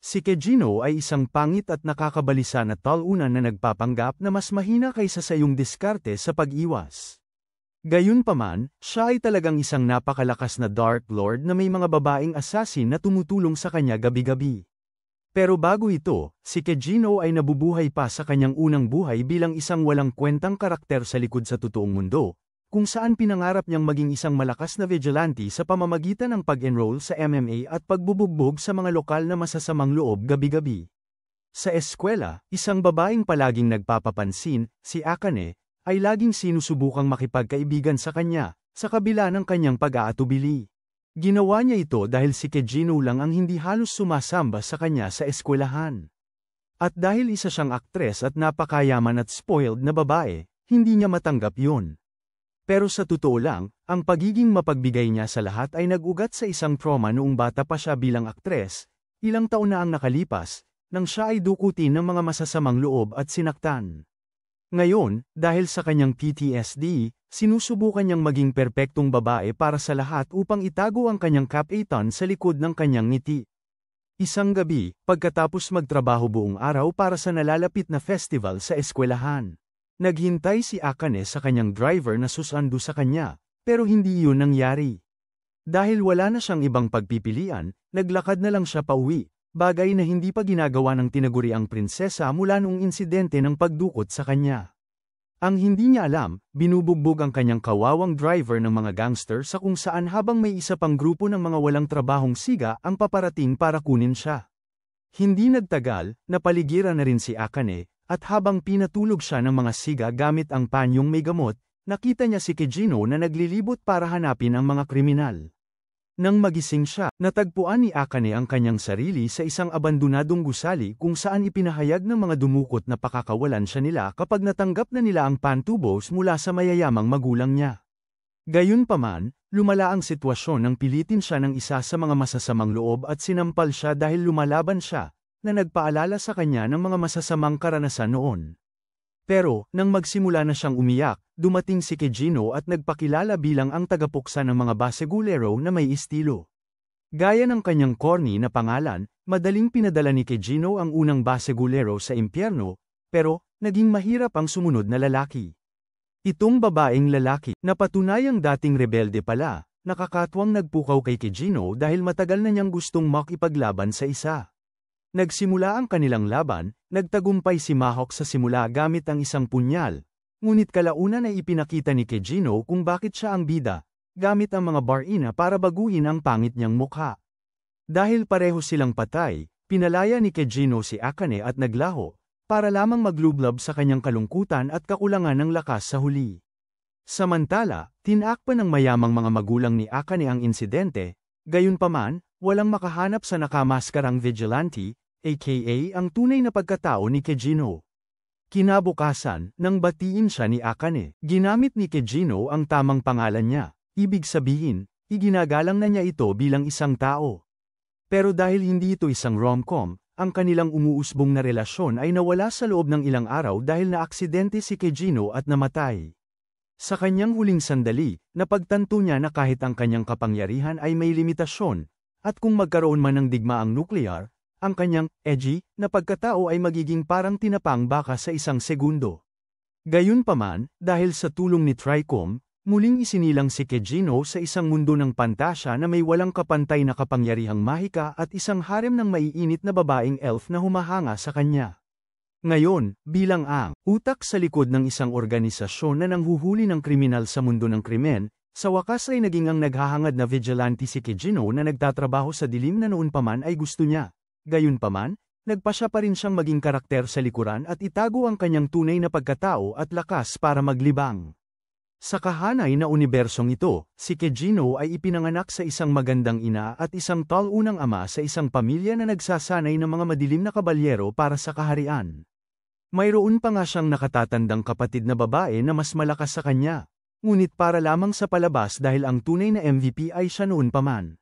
Si Kejino ay isang pangit at nakakabalisa na talunan na nagpapanggap na mas mahina kaysa sa iyong diskarte sa pag-iwas. Gayunpaman, siya ay talagang isang napakalakas na Dark Lord na may mga babaeng assassin na tumutulong sa kanya gabi-gabi. Pero bago ito, si Kejino ay nabubuhay pa sa kanyang unang buhay bilang isang walang kwentang karakter sa likod sa totoong mundo, kung saan pinangarap niyang maging isang malakas na vigilante sa pamamagitan ng pag-enroll sa MMA at pagbubugbog sa mga lokal na masasamang loob gabi-gabi. Sa eskwela, isang babaeng palaging nagpapapansin, si Akane, ay laging sinusubukang makipagkaibigan sa kanya, sa kabila ng kanyang pag-aatubili. Ginawa niya ito dahil si Kejino lang ang hindi halos sumasamba sa kanya sa eskwelahan. At dahil isa siyang aktres at napakayaman at spoiled na babae, hindi niya matanggap yun. Pero sa totoo lang, ang pagiging mapagbigay niya sa lahat ay nag-ugat sa isang trauma noong bata pa siya bilang aktres, ilang taon na ang nakalipas, nang siya ay dukutin ng mga masasamang loob at sinaktan. Ngayon, dahil sa kanyang PTSD, sinusubukan niyang maging perpektong babae para sa lahat upang itago ang kanyang kapaitan sa likod ng kanyang ngiti. Isang gabi, pagkatapos magtrabaho buong araw para sa nalalapit na festival sa eskwelahan, naghintay si Akane sa kanyang driver na susando sa kanya, pero hindi yun nangyari. Dahil wala na siyang ibang pagpipilian, naglakad na lang siya pauwi, bagay na hindi pa ginagawa ng tinaguriang prinsesa mula noong insidente ng pagdukot sa kanya. Ang hindi niya alam, binubugbog ang kanyang kawawang driver ng mga gangster sa kung saan habang may isa pang grupo ng mga walang trabahong siga ang paparating para kunin siya. Hindi nagtagal, napaligiran na rin si Akane, at habang pinatulog siya ng mga siga gamit ang panyong may gamot, nakita niya si Kejino na naglilibot para hanapin ang mga kriminal. Nang magising siya, natagpuan ni Akane ang kanyang sarili sa isang abandonadong gusali kung saan ipinahayag ng mga dumukot na pakakawalan siya nila kapag natanggap na nila ang pantubos mula sa mayayamang magulang niya. Gayunpaman, lumala ang sitwasyon nang pilitin siya ng isa sa mga masasamang loob at sinampal siya dahil lumalaban siya, na nagpaalala sa kanya ng mga masasamang karanasan noon. Pero, nang magsimula na siyang umiyak, dumating si Kejino at nagpakilala bilang ang tagapuksa ng mga basegulero na may estilo. Gaya ng kanyang corny na pangalan, madaling pinadala ni Kejino ang unang basegulero sa impyerno, pero, naging mahirap ang sumunod na lalaki. Itong babaeng lalaki, na patunayang dating rebelde pala, nakakatwang nagpukaw kay Kejino dahil matagal na niyang gustong makipaglaban sa isa. Nagsimula ang kanilang laban, nagtagumpay si Mahawk sa simula gamit ang isang punyal, ngunit kalaunan ay ipinakita ni Kejino kung bakit siya ang bida, gamit ang mga bar-ina para baguhin ang pangit niyang mukha. Dahil pareho silang patay, pinalaya ni Kejino si Akane at naglaho, para lamang maglublob sa kanyang kalungkutan at kakulangan ng lakas sa huli. Samantala, tinakpan ng mayamang mga magulang ni Akane ang insidente, gayunpaman, walang makahanap sa nakamaskarang vigilante, aka ang tunay na pagkatao ni Kejino. Kinabukasan, nang batiin siya ni Akane, ginamit ni Kejino ang tamang pangalan niya, ibig sabihin, iginagalang na niya ito bilang isang tao. Pero dahil hindi ito isang rom-com, ang kanilang umuusbong na relasyon ay nawala sa loob ng ilang araw dahil naaksidente si Kejino at namatay. Sa kanyang huling sandali, napagtanto niya na kahit ang kanyang kapangyarihan ay may limitasyon, at kung magkaroon man ng digmaang nuklear, ang kanyang edgy na pagkatao ay magiging parang tinapang baka sa isang segundo. Gayunpaman, dahil sa tulong ni Tricom, muling isinilang si Kejino sa isang mundo ng pantasya na may walang kapantay na kapangyarihang mahika at isang harem ng maiinit na babaeng elf na humahanga sa kanya. Ngayon, bilang ang utak sa likod ng isang organisasyon na nanghuhuli ng kriminal sa mundo ng krimen, sa wakas ay naging ang naghahangad na vigilante si Kejino na nagtatrabaho sa dilim na noon pa man ay gusto niya. Gayunpaman, nagpasya pa rin siyang maging karakter sa likuran at itago ang kanyang tunay na pagkatao at lakas para maglibang. Sa kahanay na unibersong ito, si Kejino ay ipinanganak sa isang magandang ina at isang talunang ama sa isang pamilya na nagsasanay ng mga madilim na kabalyero para sa kaharian. Mayroon pa nga siyang nakatatandang kapatid na babae na mas malakas sa kanya, ngunit para lamang sa palabas dahil ang tunay na MVP ay siya noon pa man.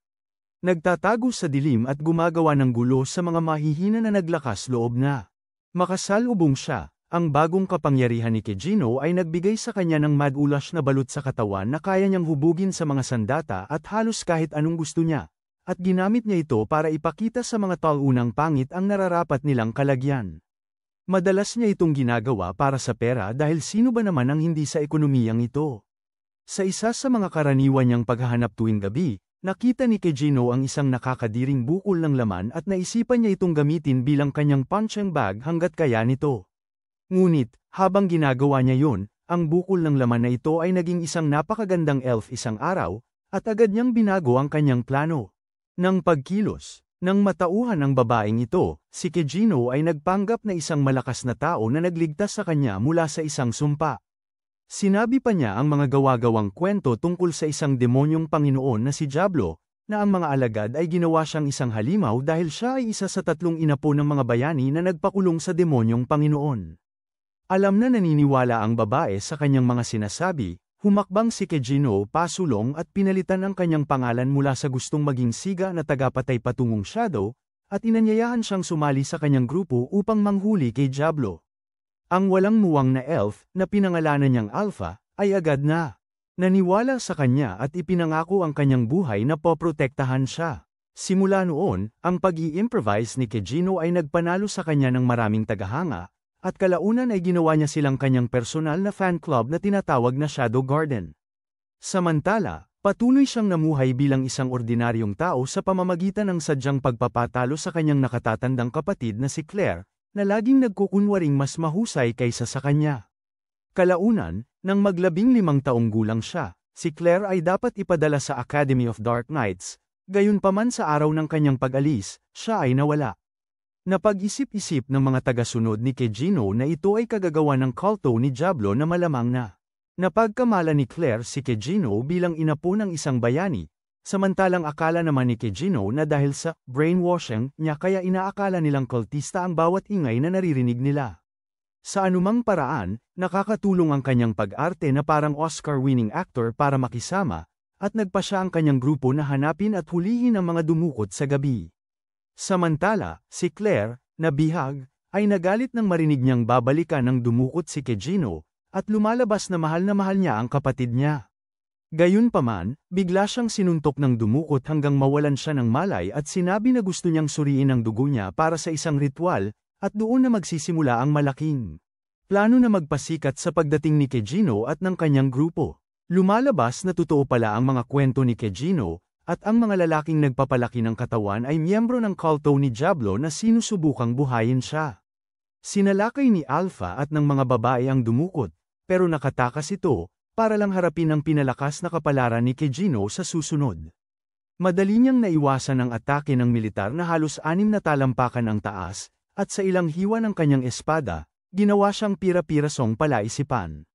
Nagtatago sa dilim at gumagawa ng gulo sa mga mahihina na naglakas loob na. Makasalubong siya, ang bagong kapangyarihan ni Kejino ay nagbigay sa kanya ng mad-ulash na balot sa katawan na kaya niyang hubugin sa mga sandata at halos kahit anong gusto niya, at ginamit niya ito para ipakita sa mga taunang pangit ang nararapat nilang kalagyan. Madalas niya itong ginagawa para sa pera dahil sino ba naman ang hindi sa ekonomiyang ito. Sa isa sa mga karaniwan niyang paghahanap tuwing gabi, nakita ni Kejino ang isang nakakadiring bukol ng laman at naisipan niya itong gamitin bilang kanyang punching bag hanggat kaya nito. Ngunit, habang ginagawa niya yun, ang bukol ng laman na ito ay naging isang napakagandang elf isang araw, at agad niyang binago ang kanyang plano. Nang pagkilos, nang matauhan ang babaeng ito, si Kejino ay nagpanggap na isang malakas na tao na nagligtas sa kanya mula sa isang sumpa. Sinabi pa niya ang mga gawa-gawang kwento tungkol sa isang demonyong Panginoon na si Diablo, na ang mga alagad ay ginawa siyang isang halimaw dahil siya ay isa sa 3 inapo ng mga bayani na nagpakulong sa demonyong Panginoon. Alam na naniniwala ang babae sa kanyang mga sinasabi, humakbang si Kejino pasulong at pinalitan ang kanyang pangalan mula sa gustong maging siga na tagapatay patungong Shadow, at inanyayahan siyang sumali sa kanyang grupo upang manghuli kay Diablo. Ang walang muwang na elf, na pinangalanan niyang Alpha, ay agad na naniwala sa kanya at ipinangako ang kanyang buhay na poprotektahan siya. Simula noon, ang pag-i-improvise ni Kejino ay nagpanalo sa kanya ng maraming tagahanga, at kalaunan ay ginawa niya silang kanyang personal na fan club na tinatawag na Shadow Garden. Samantala, patuloy siyang namuhay bilang isang ordinaryong tao sa pamamagitan ng sadyang pagpapatalo sa kanyang nakatatandang kapatid na si Claire, na laging nagkukunwaring mas mahusay kaysa sa kanya. Kalaunan, nang mag-15 taong gulang siya, si Claire ay dapat ipadala sa Academy of Dark Knights, gayunpaman sa araw ng kanyang pag-alis, siya ay nawala. Napag-isip-isip ng mga tagasunod ni Kejino na ito ay kagagawa ng kulto ni Diablo na malamang na napagkamala ni Claire si Kejino bilang inapo ng isang bayani, samantalang akala naman ni Kejino na dahil sa brainwashing niya kaya inaakala nilang kultista ang bawat ingay na naririnig nila. Sa anumang paraan, nakakatulong ang kanyang pag-arte na parang Oscar-winning actor para makisama, at nagpa siya ang kanyang grupo na hanapin at hulihin ang mga dumukot sa gabi. Samantala, si Claire, na bihag, ay nagalit nang marinig niyang babalikan ng dumukot si Kejino, at lumalabas na mahal niya ang kapatid niya. Gayunpaman, bigla siyang sinuntok ng dumukot hanggang mawalan siya ng malay at sinabi na gusto niyang suriin ang dugo niya para sa isang ritual, at doon na magsisimula ang malaking plano na magpasikat sa pagdating ni Kejino at ng kanyang grupo. Lumalabas na totoo pala ang mga kwento ni Kejino, at ang mga lalaking nagpapalaki ng katawan ay miyembro ng kulto ni Diablo na sinusubukang buhayin siya. Sinalakay ni Alpha at ng mga babae ang dumukot, pero nakatakas ito, para lang harapin ang pinalakas na kapalaran ni Kejino sa susunod. Madali niyang naiwasan ang atake ng militar na halos 6 na talampakan ang taas, at sa ilang hiwa ng kanyang espada, ginawa siyang pira-pirasong palaisipan.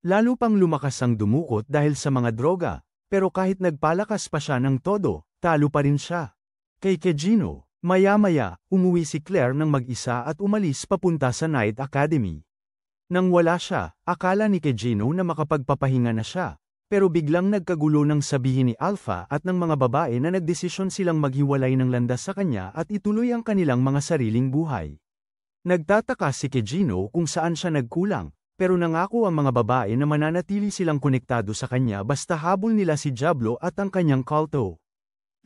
Lalo pang lumakas ang dumukot dahil sa mga droga, pero kahit nagpalakas pa siya ng todo, talo pa rin siya. Kay Kejino, maya-maya, umuwi si Claire ng mag-isa at umalis papunta sa Night Academy. Nang wala siya, akala ni Kejino na makapagpapahinga na siya, pero biglang nagkagulo nang sabihin ni Alpha at ng mga babae na nagdesisyon silang maghiwalay ng landas sa kanya at ituloy ang kanilang mga sariling buhay. Nagtataka si Kejino kung saan siya nagkulang, pero nangako ang mga babae na mananatili silang konektado sa kanya basta habol nila si Diablo at ang kanyang kulto.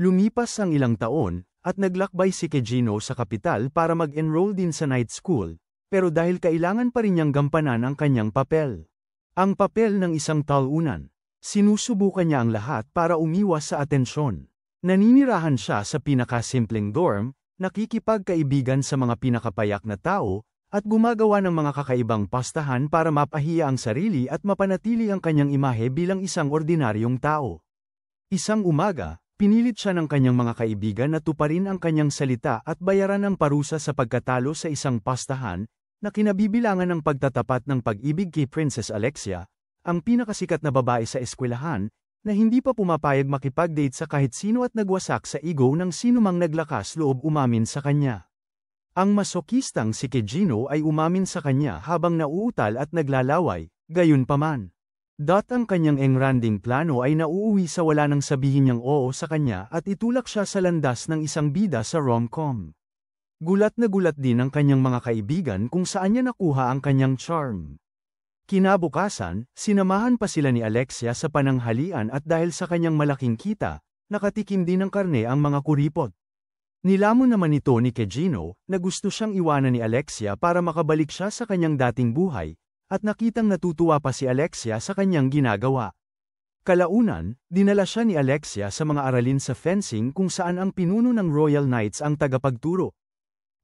Lumipas ang ilang taon, at naglakbay si Kejino sa kapital para mag-enroll din sa night school, pero dahil kailangan pa rin niyang gampanan ang kanyang papel. Ang papel ng isang talunan. Sinusubukan niya ang lahat para umiwas sa atensyon. Naninirahan siya sa pinakasimpleng dorm, nakikipagkaibigan sa mga pinakapayak na tao, at gumagawa ng mga kakaibang pastahan para mapahiya ang sarili at mapanatili ang kanyang imahe bilang isang ordinaryong tao. Isang umaga, pinilit siya ng kanyang mga kaibigan na tuparin ang kanyang salita at bayaran ng parusa sa pagkatalo sa isang pastahan, na kinabibilangan ng pagtatapat ng pag-ibig kay Princess Alexia, ang pinakasikat na babae sa eskwelahan, na hindi pa pumapayag makipag-date sa kahit sino at nagwasak sa ego ng sinumang naglakas loob umamin sa kanya. Ang masokistang si Kejino ay umamin sa kanya habang nauutal at naglalaway, gayunpaman. Ang kanyang engranding plano ay nauuwi sa wala nang sabihin niyang oo sa kanya at itulak siya sa landas ng isang bida sa rom-com. Gulat na gulat din ang kanyang mga kaibigan kung saan niya nakuha ang kanyang charm. Kinabukasan, sinamahan pa sila ni Alexia sa pananghalian at dahil sa kanyang malaking kita, nakatikim din ng karne ang mga kuripot. Nilamon naman ito ni Kejino, na gusto siyang iwanan ni Alexia para makabalik siya sa kanyang dating buhay, at nakitang natutuwa pa si Alexia sa kanyang ginagawa. Kalaunan, dinala siya ni Alexia sa mga aralin sa fencing kung saan ang pinuno ng Royal Knights ang tagapagturo.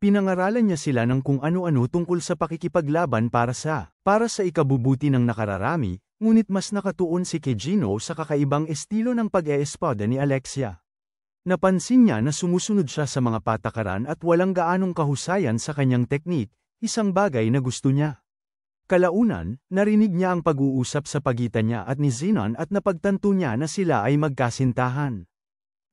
Pinangaralan niya sila ng kung ano-ano tungkol sa pakikipaglaban para sa ikabubuti ng nakararami, ngunit mas nakatuon si Kejino sa kakaibang estilo ng pag-eespada ni Alexia. Napansin niya na sumusunod siya sa mga patakaran at walang gaanong kahusayan sa kanyang teknik, isang bagay na gusto niya. Kalaunan, narinig niya ang pag-uusap sa pagitan niya at ni Zenon at napagtanto niya na sila ay magkasintahan.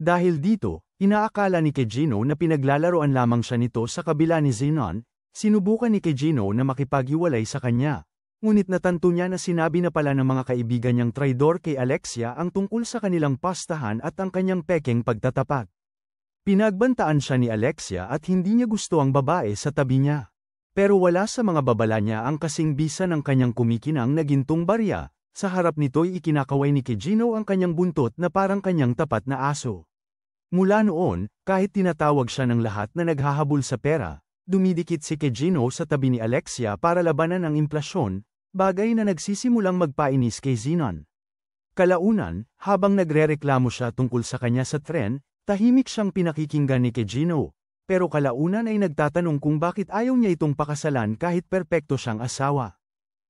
Dahil dito, inaakala ni Kejino na pinaglalaroan lamang siya nito sa kabila ni Zenon, sinubukan ni Kejino na makipaghiwalay sa kanya. Ngunit natanto niya na sinabi na pala ng mga kaibigan niyang traidor kay Alexia ang tungkol sa kanilang pastahan at ang kanyang pekeng pagtatapat. Pinagbantaan siya ni Alexia at hindi niya gusto ang babae sa tabi niya. Pero wala sa mga babala niya ang kasing bisa ng kanyang kumikinang na gintong barya, sa harap nito'y ikinakaway ni Kejino ang kanyang buntot na parang kanyang tapat na aso. Mula noon, kahit tinatawag siya ng lahat na naghahabol sa pera, dumidikit si Kejino sa tabi ni Alexia para labanan ang implasyon, bagay na nagsisimulang magpainis kay Zenon. Kalaunan, habang nagrereklamo siya tungkol sa kanya sa tren, tahimik siyang pinakikinggan ni Kejino, pero kalaunan ay nagtatanong kung bakit ayaw niya itong pakasalan kahit perpekto siyang asawa.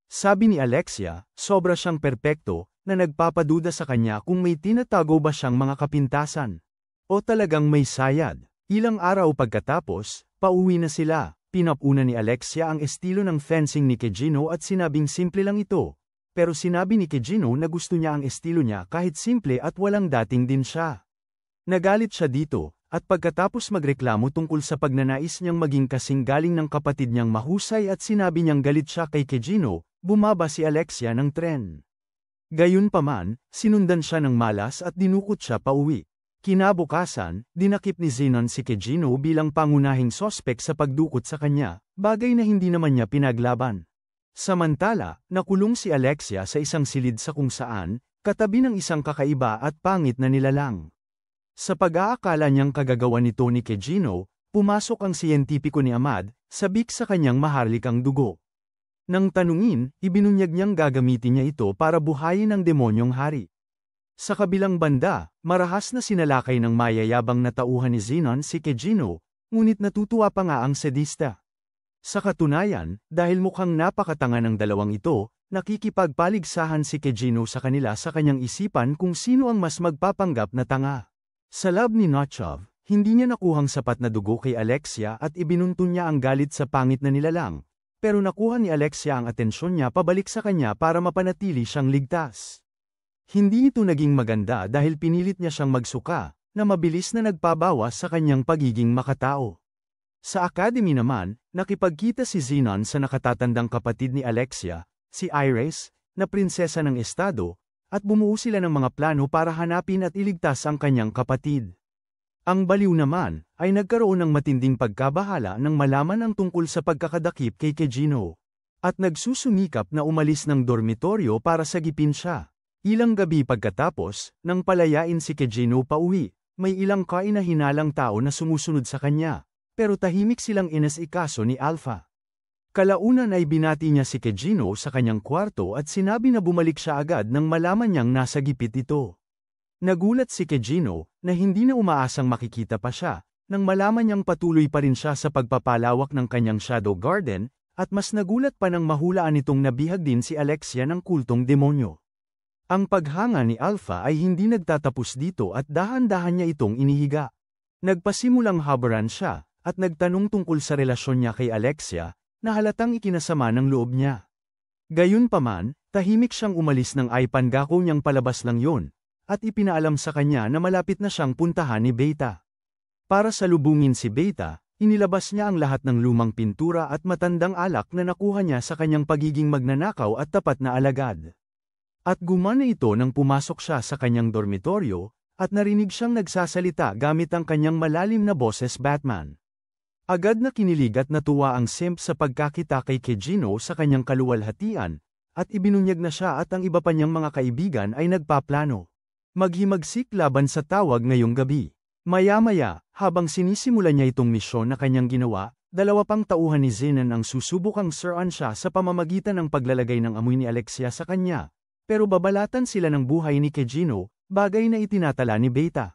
Sabi ni Alexia, sobra siyang perpekto, na nagpapaduda sa kanya kung may tinatago ba siyang mga kapintasan. O talagang may sayad. Ilang araw pagkatapos, pauwi na sila. Pinapuna ni Alexia ang estilo ng fencing ni Kejino at sinabing simple lang ito. Pero sinabi ni Kejino na gusto niya ang estilo niya kahit simple at walang dating din siya. Nagalit siya dito, at pagkatapos magreklamo tungkol sa pagnanais niyang maging kasing galing ng kapatid niyang mahusay at sinabi niyang galit siya kay Kejino, bumaba si Alexia ng tren. Gayunpaman, sinundan siya ng malas at dinukot siya pauwi. Kinabukasan, dinakip ni Zenon si Kejino bilang pangunahing sospek sa pagdukot sa kanya, bagay na hindi naman niya pinaglaban. Samantala, nakulong si Alexia sa isang silid sa kung saan, katabi ng isang kakaiba at pangit na nilalang. Sa pag-aakala niyang kagagawa nito ni Kejino, pumasok ang siyentipiko ni Ahmad, sabik sa kanyang maharlikang dugo. Nang tanungin, ibinunyag niyang gagamitin niya ito para buhayin ang demonyong hari. Sa kabilang banda, marahas na sinalakay ng mayayabang na tauhan ni Zenon si Kejino, ngunit natutuwa pa nga ang sadista. Sa katunayan, dahil mukhang napakatanga ng dalawang ito, nakikipagpaligsahan si Kejino sa kanila sa kanyang isipan kung sino ang mas magpapanggap na tanga. Sa lab ni Notchov, hindi niya nakuhang sapat na dugo kay Alexia at ibinuntun niya ang galit sa pangit na nilalang, pero nakuha ni Alexia ang atensyon niya pabalik sa kanya para mapanatili siyang ligtas. Hindi ito naging maganda dahil pinilit niya siyang magsuka, na mabilis na nagpabawas sa kanyang pagiging makatao. Sa academy naman, nakipagkita si Zenon sa nakatatandang kapatid ni Alexia, si Iris, na prinsesa ng estado, at bumuo sila ng mga plano para hanapin at iligtas ang kanyang kapatid. Ang baliw naman, ay nagkaroon ng matinding pagkabahala nang malaman ang tungkol sa pagkakadakip kay Kejino, at nagsusumikap na umalis ng dormitoryo para sagipin siya. Ilang gabi pagkatapos, nang palayain si Kejino pauwi, may ilang kainahinalang tao na sumusunod sa kanya, pero tahimik silang inasikaso ni Alpha. Kalaunan ay binati niya si Kejino sa kanyang kwarto at sinabi na bumalik siya agad nang malaman niyang nasa gipit ito. Nagulat si Kejino, na hindi na umaasang makikita pa siya, nang malaman niyang patuloy pa rin siya sa pagpapalawak ng kanyang shadow garden, at mas nagulat pa nang mahulaan nitong nabihag din si Alexia ng kultong demonyo. Ang paghanga ni Alpha ay hindi nagtatapos dito at dahan-dahan niya itong inihiga. Nagpasimulang habaran siya, at nagtanong tungkol sa relasyon niya kay Alexia, na halatang ikinasama ng loob niya. Gayunpaman, tahimik siyang umalis ng pangako niyang palabas lang yon, at ipinaalam sa kanya na malapit na siyang puntahan ni Beta. Para salubungin si Beta, inilabas niya ang lahat ng lumang pintura at matandang alak na nakuha niya sa kanyang pagiging magnanakaw at tapat na alagad. At gumana ito nang pumasok siya sa kanyang dormitoryo, at narinig siyang nagsasalita gamit ang kanyang malalim na boses Batman. Agad na kinilig at natuwa ang simp sa pagkakita kay Kejino sa kanyang kaluwalhatian, at ibinunyag na siya at ang iba pa niyang mga kaibigan ay nagpaplano. maghimagsik laban sa tawag ngayong gabi. Maya-maya, habang sinisimula niya itong misyon na kanyang ginawa, 2 pang tauhan ni Zenon ang susubukang suruan siya sa pamamagitan ng paglalagay ng amoy ni Alexia sa kanya. Pero babalatan sila ng buhay ni Kejino, bagay na itinatala ni Beta.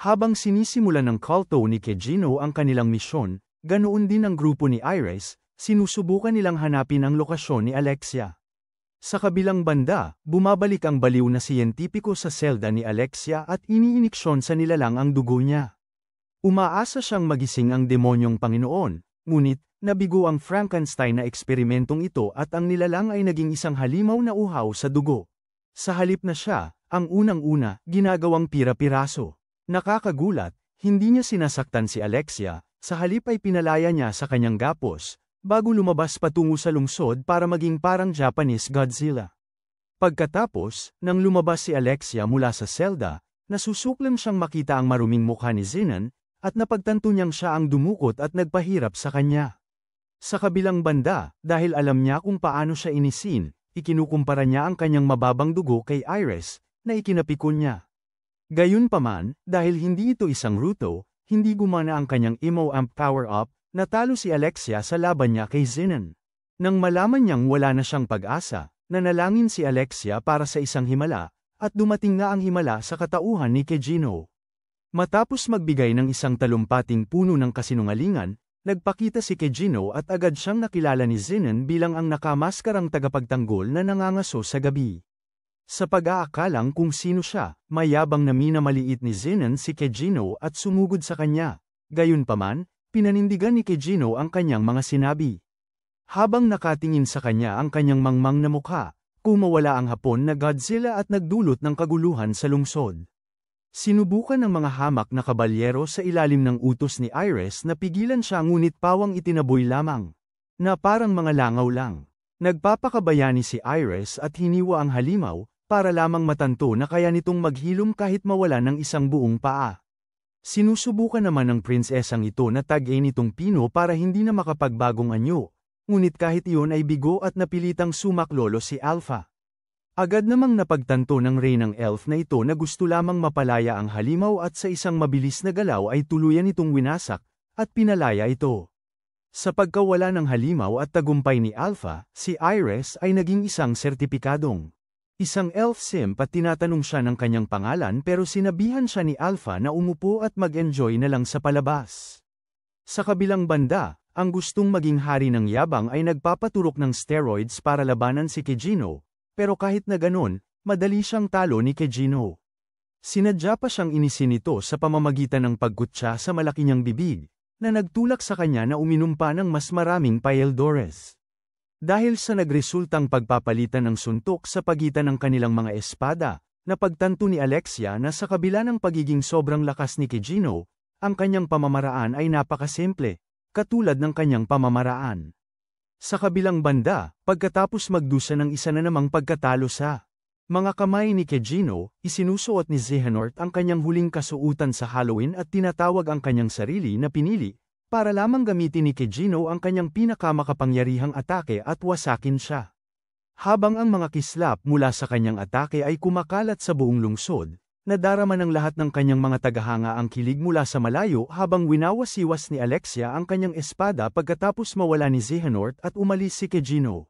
Habang sinisimulan ng kulto ni Kejino ang kanilang misyon, ganoon din ang grupo ni Iris, sinusubukan nilang hanapin ang lokasyon ni Alexia. Sa kabilang banda, bumabalik ang baliw na siyentipiko sa selda ni Alexia at iniiniksyon sa nilalang ang dugo niya. Umaasa siyang magising ang demonyong Panginoon, ngunit, nabigo ang Frankenstein na eksperimentong ito at ang nilalang ay naging isang halimaw na uhaw sa dugo. Sa halip na siya, ang unang-una, ginagawang pira-piraso. Nakakagulat, hindi niya sinasaktan si Alexia, sa halip ay pinalaya niya sa kanyang gapos, bago lumabas patungo sa lungsod para maging parang Japanese Godzilla. Pagkatapos, nang lumabas si Alexia mula sa selda, nasusuklan siyang makita ang maruming mukha ni Zenon, at napagtanto niyang siya ang dumukot at nagpahirap sa kanya. Sa kabilang banda, dahil alam niya kung paano siya inisin, ikinukumpara niya ang kanyang mababang dugo kay Iris, na ikinapikon niya. Gayunpaman, dahil hindi ito isang ruto, hindi gumana ang kanyang Emo Amp Power-Up, natalo si Alexia sa laban niya kay Zenon. Nang malaman niyang wala na siyang pag-asa, nanalangin si Alexia para sa isang himala, at dumating nga ang himala sa katauhan ni Kejino. Matapos magbigay ng isang talumpating puno ng kasinungalingan, nagpakita si Kejino at agad siyang nakilala ni Zenon bilang ang nakamaskarang tagapagtanggol na nangangaso sa gabi. Sa pag-aakalang kung sino siya, mayabang na minamaliit ni Zenon si Kejino at sumugod sa kanya. Gayunpaman, pinanindigan ni Kejino ang kanyang mga sinabi. Habang nakatingin sa kanya ang kanyang mangmang na mukha, kumawala ang hapon na Godzilla at nagdulot ng kaguluhan sa lungsod. Sinubukan ng mga hamak na kabalyero sa ilalim ng utos ni Iris na pigilan siya ngunit pawang itinaboy lamang. Na parang mga langaw lang. Nagpapakabayani si Iris at hiniwa ang halimaw, para lamang matanto na kaya nitong maghilom kahit mawala ng isang buong paa. Sinusubukan naman ng prinsesang ito na tag-in itong pino para hindi na makapagbagong anyo, ngunit kahit iyon ay bigo at napilitang sumaklolo si Alpha. Agad namang napagtanto ng reynang elf na ito na gusto lamang mapalaya ang halimaw at sa isang mabilis na galaw ay tuluyan itong winasak, at pinalaya ito. Sa pagkawala ng halimaw at tagumpay ni Alpha, si Iris ay naging isang sertipikadong isang elf simp at tinatanong siya ng kanyang pangalan pero sinabihan siya ni Alpha na umupo at mag-enjoy na lang sa palabas. Sa kabilang banda, ang gustong maging hari ng yabang ay nagpapaturok ng steroids para labanan si Kejino, pero kahit na ganon, madali siyang talo ni Kejino. Sinadya pa siyang inisin ito sa pamamagitan ng pagkutsa sa malaki niyang bibig, na nagtulak sa kanya na uminom pa ng mas maraming paeldores. Dahil sa nagresultang pagpapalitan ng suntok sa pagitan ng kanilang mga espada, napagtanto ni Alexia na sa kabila ng pagiging sobrang lakas ni Kejino, ang kanyang pamamaraan ay napakasimple, katulad ng kanyang pamamaraan. Sa kabilang banda, pagkatapos magdusa ng isa na namang pagkatalo sa mga kamay ni Kejino, isinusuot ni Xehanort ang kanyang huling kasuutan sa Halloween at tinatawag ang kanyang sarili na pinili, para lamang gamitin ni Kejino ang kanyang pinakamakapangyarihang atake at wasakin siya. Habang ang mga kislap mula sa kanyang atake ay kumakalat sa buong lungsod, nadarama ng lahat ng kanyang mga tagahanga ang kilig mula sa malayo habang winawasiwas ni Alexia ang kanyang espada pagkatapos mawala ni Xehanort at umalis si Kejino.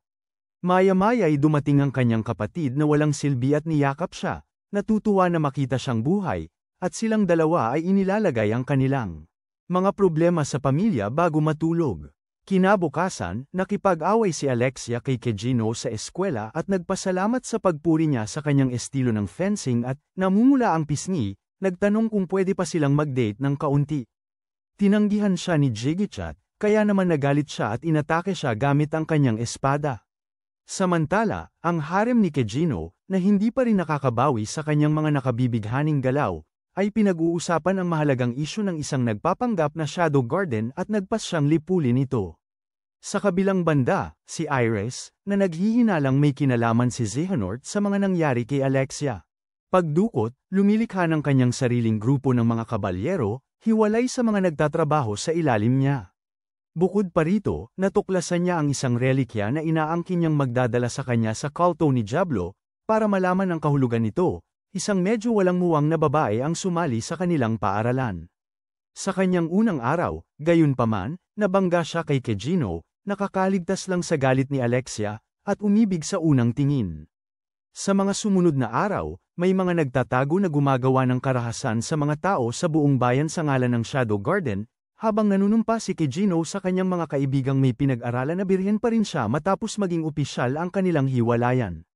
Maya-maya ay dumating ang kanyang kapatid na walang silbi at niyakap siya, natutuwa na makita siyang buhay, at silang dalawa ay inilalagay ang kanilang mga problema sa pamilya bago matulog. Kinabukasan, nakipag-away si Alexia kay Kejino sa eskwela at nagpasalamat sa pagpuri niya sa kanyang estilo ng fencing at, namumula ang pisngi, nagtanong kung pwede pa silang mag-date ng kaunti. Tinanggihan siya ni Jigichat, kaya naman nagalit siya at inatake siya gamit ang kanyang espada. Samantala, ang harem ni Kejino, na hindi pa rin nakakabawi sa kanyang mga nakabibighaning galaw, ay pinag-uusapan ang mahalagang isyu ng isang nagpapanggap na Shadow Garden at nagpas siyang lipulin ito. Sa kabilang banda, si Iris, na naghihinalang may kinalaman si Xehanort sa mga nangyari kay Alexia. Pagdukot, lumilikha ng kanyang sariling grupo ng mga kabalyero, hiwalay sa mga nagtatrabaho sa ilalim niya. Bukod pa rito, natuklasan niya ang isang relikya na inaangkin niyang magdadala sa kanya sa kulto ni Diablo, para malaman ang kahulugan nito. isang medyo walang muwang na babae ang sumali sa kanilang paaralan. Sa kanyang unang araw, gayunpaman, nabangga siya kay Kejino, nakakaligtas lang sa galit ni Alexia, at umibig sa unang tingin. Sa mga sumunod na araw, may mga nagtatago na gumagawa ng karahasan sa mga tao sa buong bayan sa ngalan ng Shadow Garden, habang nanunumpa si Kejino sa kanyang mga kaibigang may pinag-aralan na birhen pa rin siya matapos maging opisyal ang kanilang hiwalayan.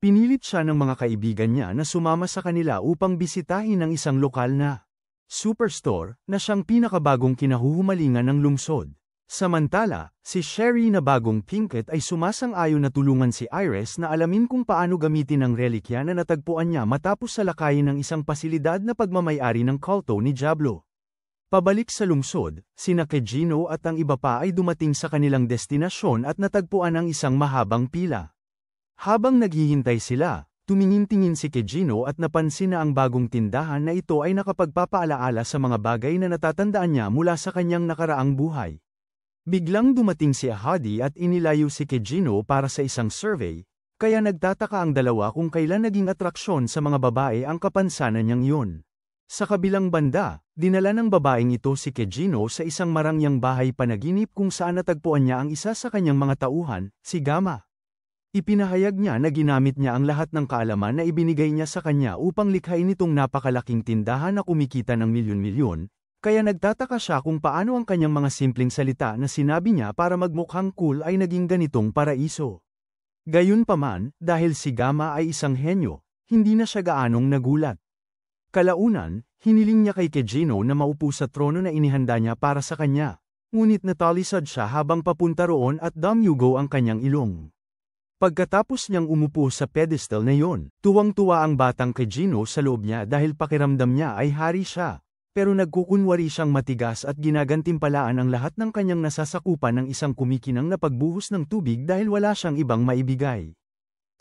Pinilit siya ng mga kaibigan niya na sumama sa kanila upang bisitahin ang isang lokal na superstore na siyang pinakabagong kinahuhumalingan ng lungsod. Samantala, si Sherry na bagong Pinkett ay sumasang-ayon na tulungan si Iris na alamin kung paano gamitin ang relikya na natagpuan niya matapos salakayin ng isang pasilidad na pagmamay-ari ng kulto ni Diablo. Pabalik sa lungsod, sina Kejino at ang iba pa ay dumating sa kanilang destinasyon at natagpuan ang isang mahabang pila. Habang naghihintay sila, tumingin-tingin si Kejino at napansin na ang bagong tindahan na ito ay nakapagpapaalaala sa mga bagay na natatandaan niya mula sa kanyang nakaraang buhay. Biglang dumating si Ahadi at inilayo si Kejino para sa isang survey, kaya nagtataka ang dalawa kung kailan naging atraksyon sa mga babae ang kapansanan niyang iyon. Sa kabilang banda, dinala ng babaeng ito si Kejino sa isang marangyang bahay panaginip kung saan natagpuan niya ang isa sa kanyang mga tauhan, si Gamma. Ipinahayag niya na ginamit niya ang lahat ng kaalaman na ibinigay niya sa kanya upang likhain itong napakalaking tindahan na kumikita ng milyon-milyon, kaya nagtataka siya kung paano ang kanyang mga simpleng salita na sinabi niya para magmukhang cool ay naging ganitong paraiso. Gayunpaman, dahil si Gamma ay isang henyo, hindi na siya gaanong nagulat. Kalaunan, hiniling niya kay Kejino na maupo sa trono na inihanda niya para sa kanya, ngunit natalisod siya habang papunta roon at damyugo ang kanyang ilong. Pagkatapos niyang umupo sa pedestal na yon, tuwang-tuwa ang batang Kejino sa loob niya dahil pakiramdam niya ay hari siya. Pero nagkukunwari siyang matigas at ginagantimpalaan ang lahat ng kanyang nasasakupan ng isang kumikinang na pagbuhos ng tubig dahil wala siyang ibang maibigay.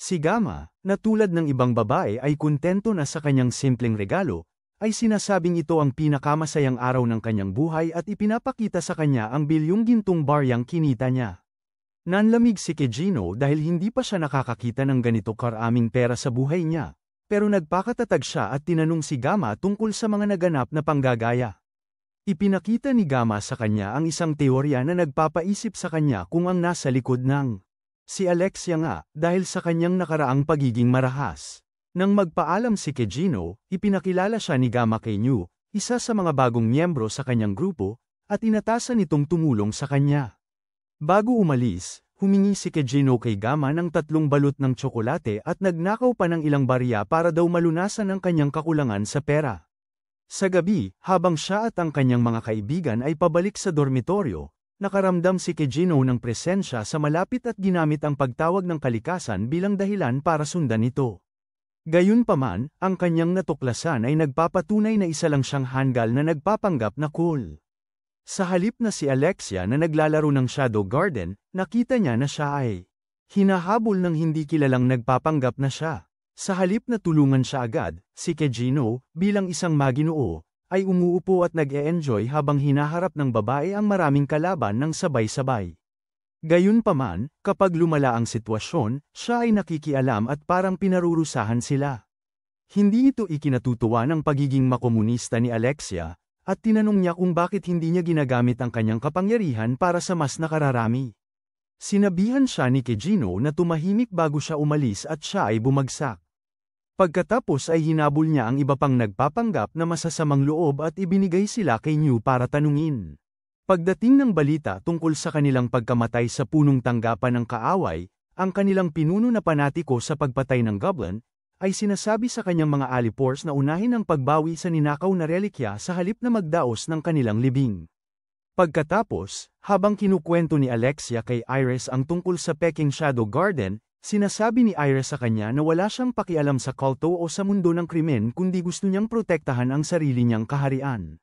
Si Gamma, na tulad ng ibang babae ay kontento na sa kanyang simpleng regalo, ay sinasabing ito ang pinakamasayang araw ng kanyang buhay at ipinapakita sa kanya ang bilyong gintong baryang kinita niya. Nanlamig si Kejino dahil hindi pa siya nakakakita ng ganito karaming pera sa buhay niya. Pero nagpakatatag siya at tinanong si Gamma tungkol sa mga naganap na panggagaya. Ipinakita ni Gamma sa kanya ang isang teorya na nagpapaisip sa kanya kung ang nasa likod ng si Alexia nga, dahil sa kanyang nakaraang pagiging marahas. Nang magpaalam si Kejino, ipinakilala siya ni Gamma kay New, isa sa mga bagong miyembro sa kanyang grupo, at inatasan itong tumulong sa kanya. Bago umalis, humingi si Kejino kay Gamma ng 3 balot ng tsokolate at nagnakaw pa ng ilang barya para daw malunasan ang kanyang kakulangan sa pera. Sa gabi, habang siya at ang kanyang mga kaibigan ay pabalik sa dormitoryo, nakaramdam si Kejino ng presensya sa malapit at ginamit ang pagtawag ng kalikasan bilang dahilan para sundan ito. Gayunpaman, ang kanyang natuklasan ay nagpapatunay na isa lang siyang hanggal na nagpapanggap na cool. Sa halip na si Alexia na naglalaro ng Shadow Garden, nakita niya na siya ay hinahabol ng hindi kilalang nagpapanggap na siya. Sa halip na tulungan siya agad, si Kejino, bilang isang maginoo, ay umuupo at nag-e-enjoy habang hinaharap ng babae ang maraming kalaban ng sabay-sabay. Gayunpaman, kapag lumala ang sitwasyon, siya ay nakikialam at parang pinarurusahan sila. Hindi ito ikinatutuwa ng pagiging makomunista ni Alexia, at tinanong niya kung bakit hindi niya ginagamit ang kanyang kapangyarihan para sa mas nakararami. Sinabihan siya ni Kejino na tumahimik bago siya umalis at siya ay bumagsak. Pagkatapos ay hinabol niya ang iba pang nagpapanggap na masasamang loob at ibinigay sila kay New para tanungin. Pagdating ng balita tungkol sa kanilang pagkamatay sa punong tanggapan ng kaaway, ang kanilang pinuno na panatiko sa pagpatay ng goblin, ay sinasabi sa kanyang mga alipors na unahin ang pagbawi sa ninakaw na relikya sa halip na magdaos ng kanilang libing. Pagkatapos, habang kinukwento ni Alexia kay Iris ang tungkol sa Peking Shadow Garden, sinasabi ni Iris sa kanya na wala siyang pakialam sa kulto o sa mundo ng krimen kundi gusto niyang protektahan ang sarili niyang kaharian.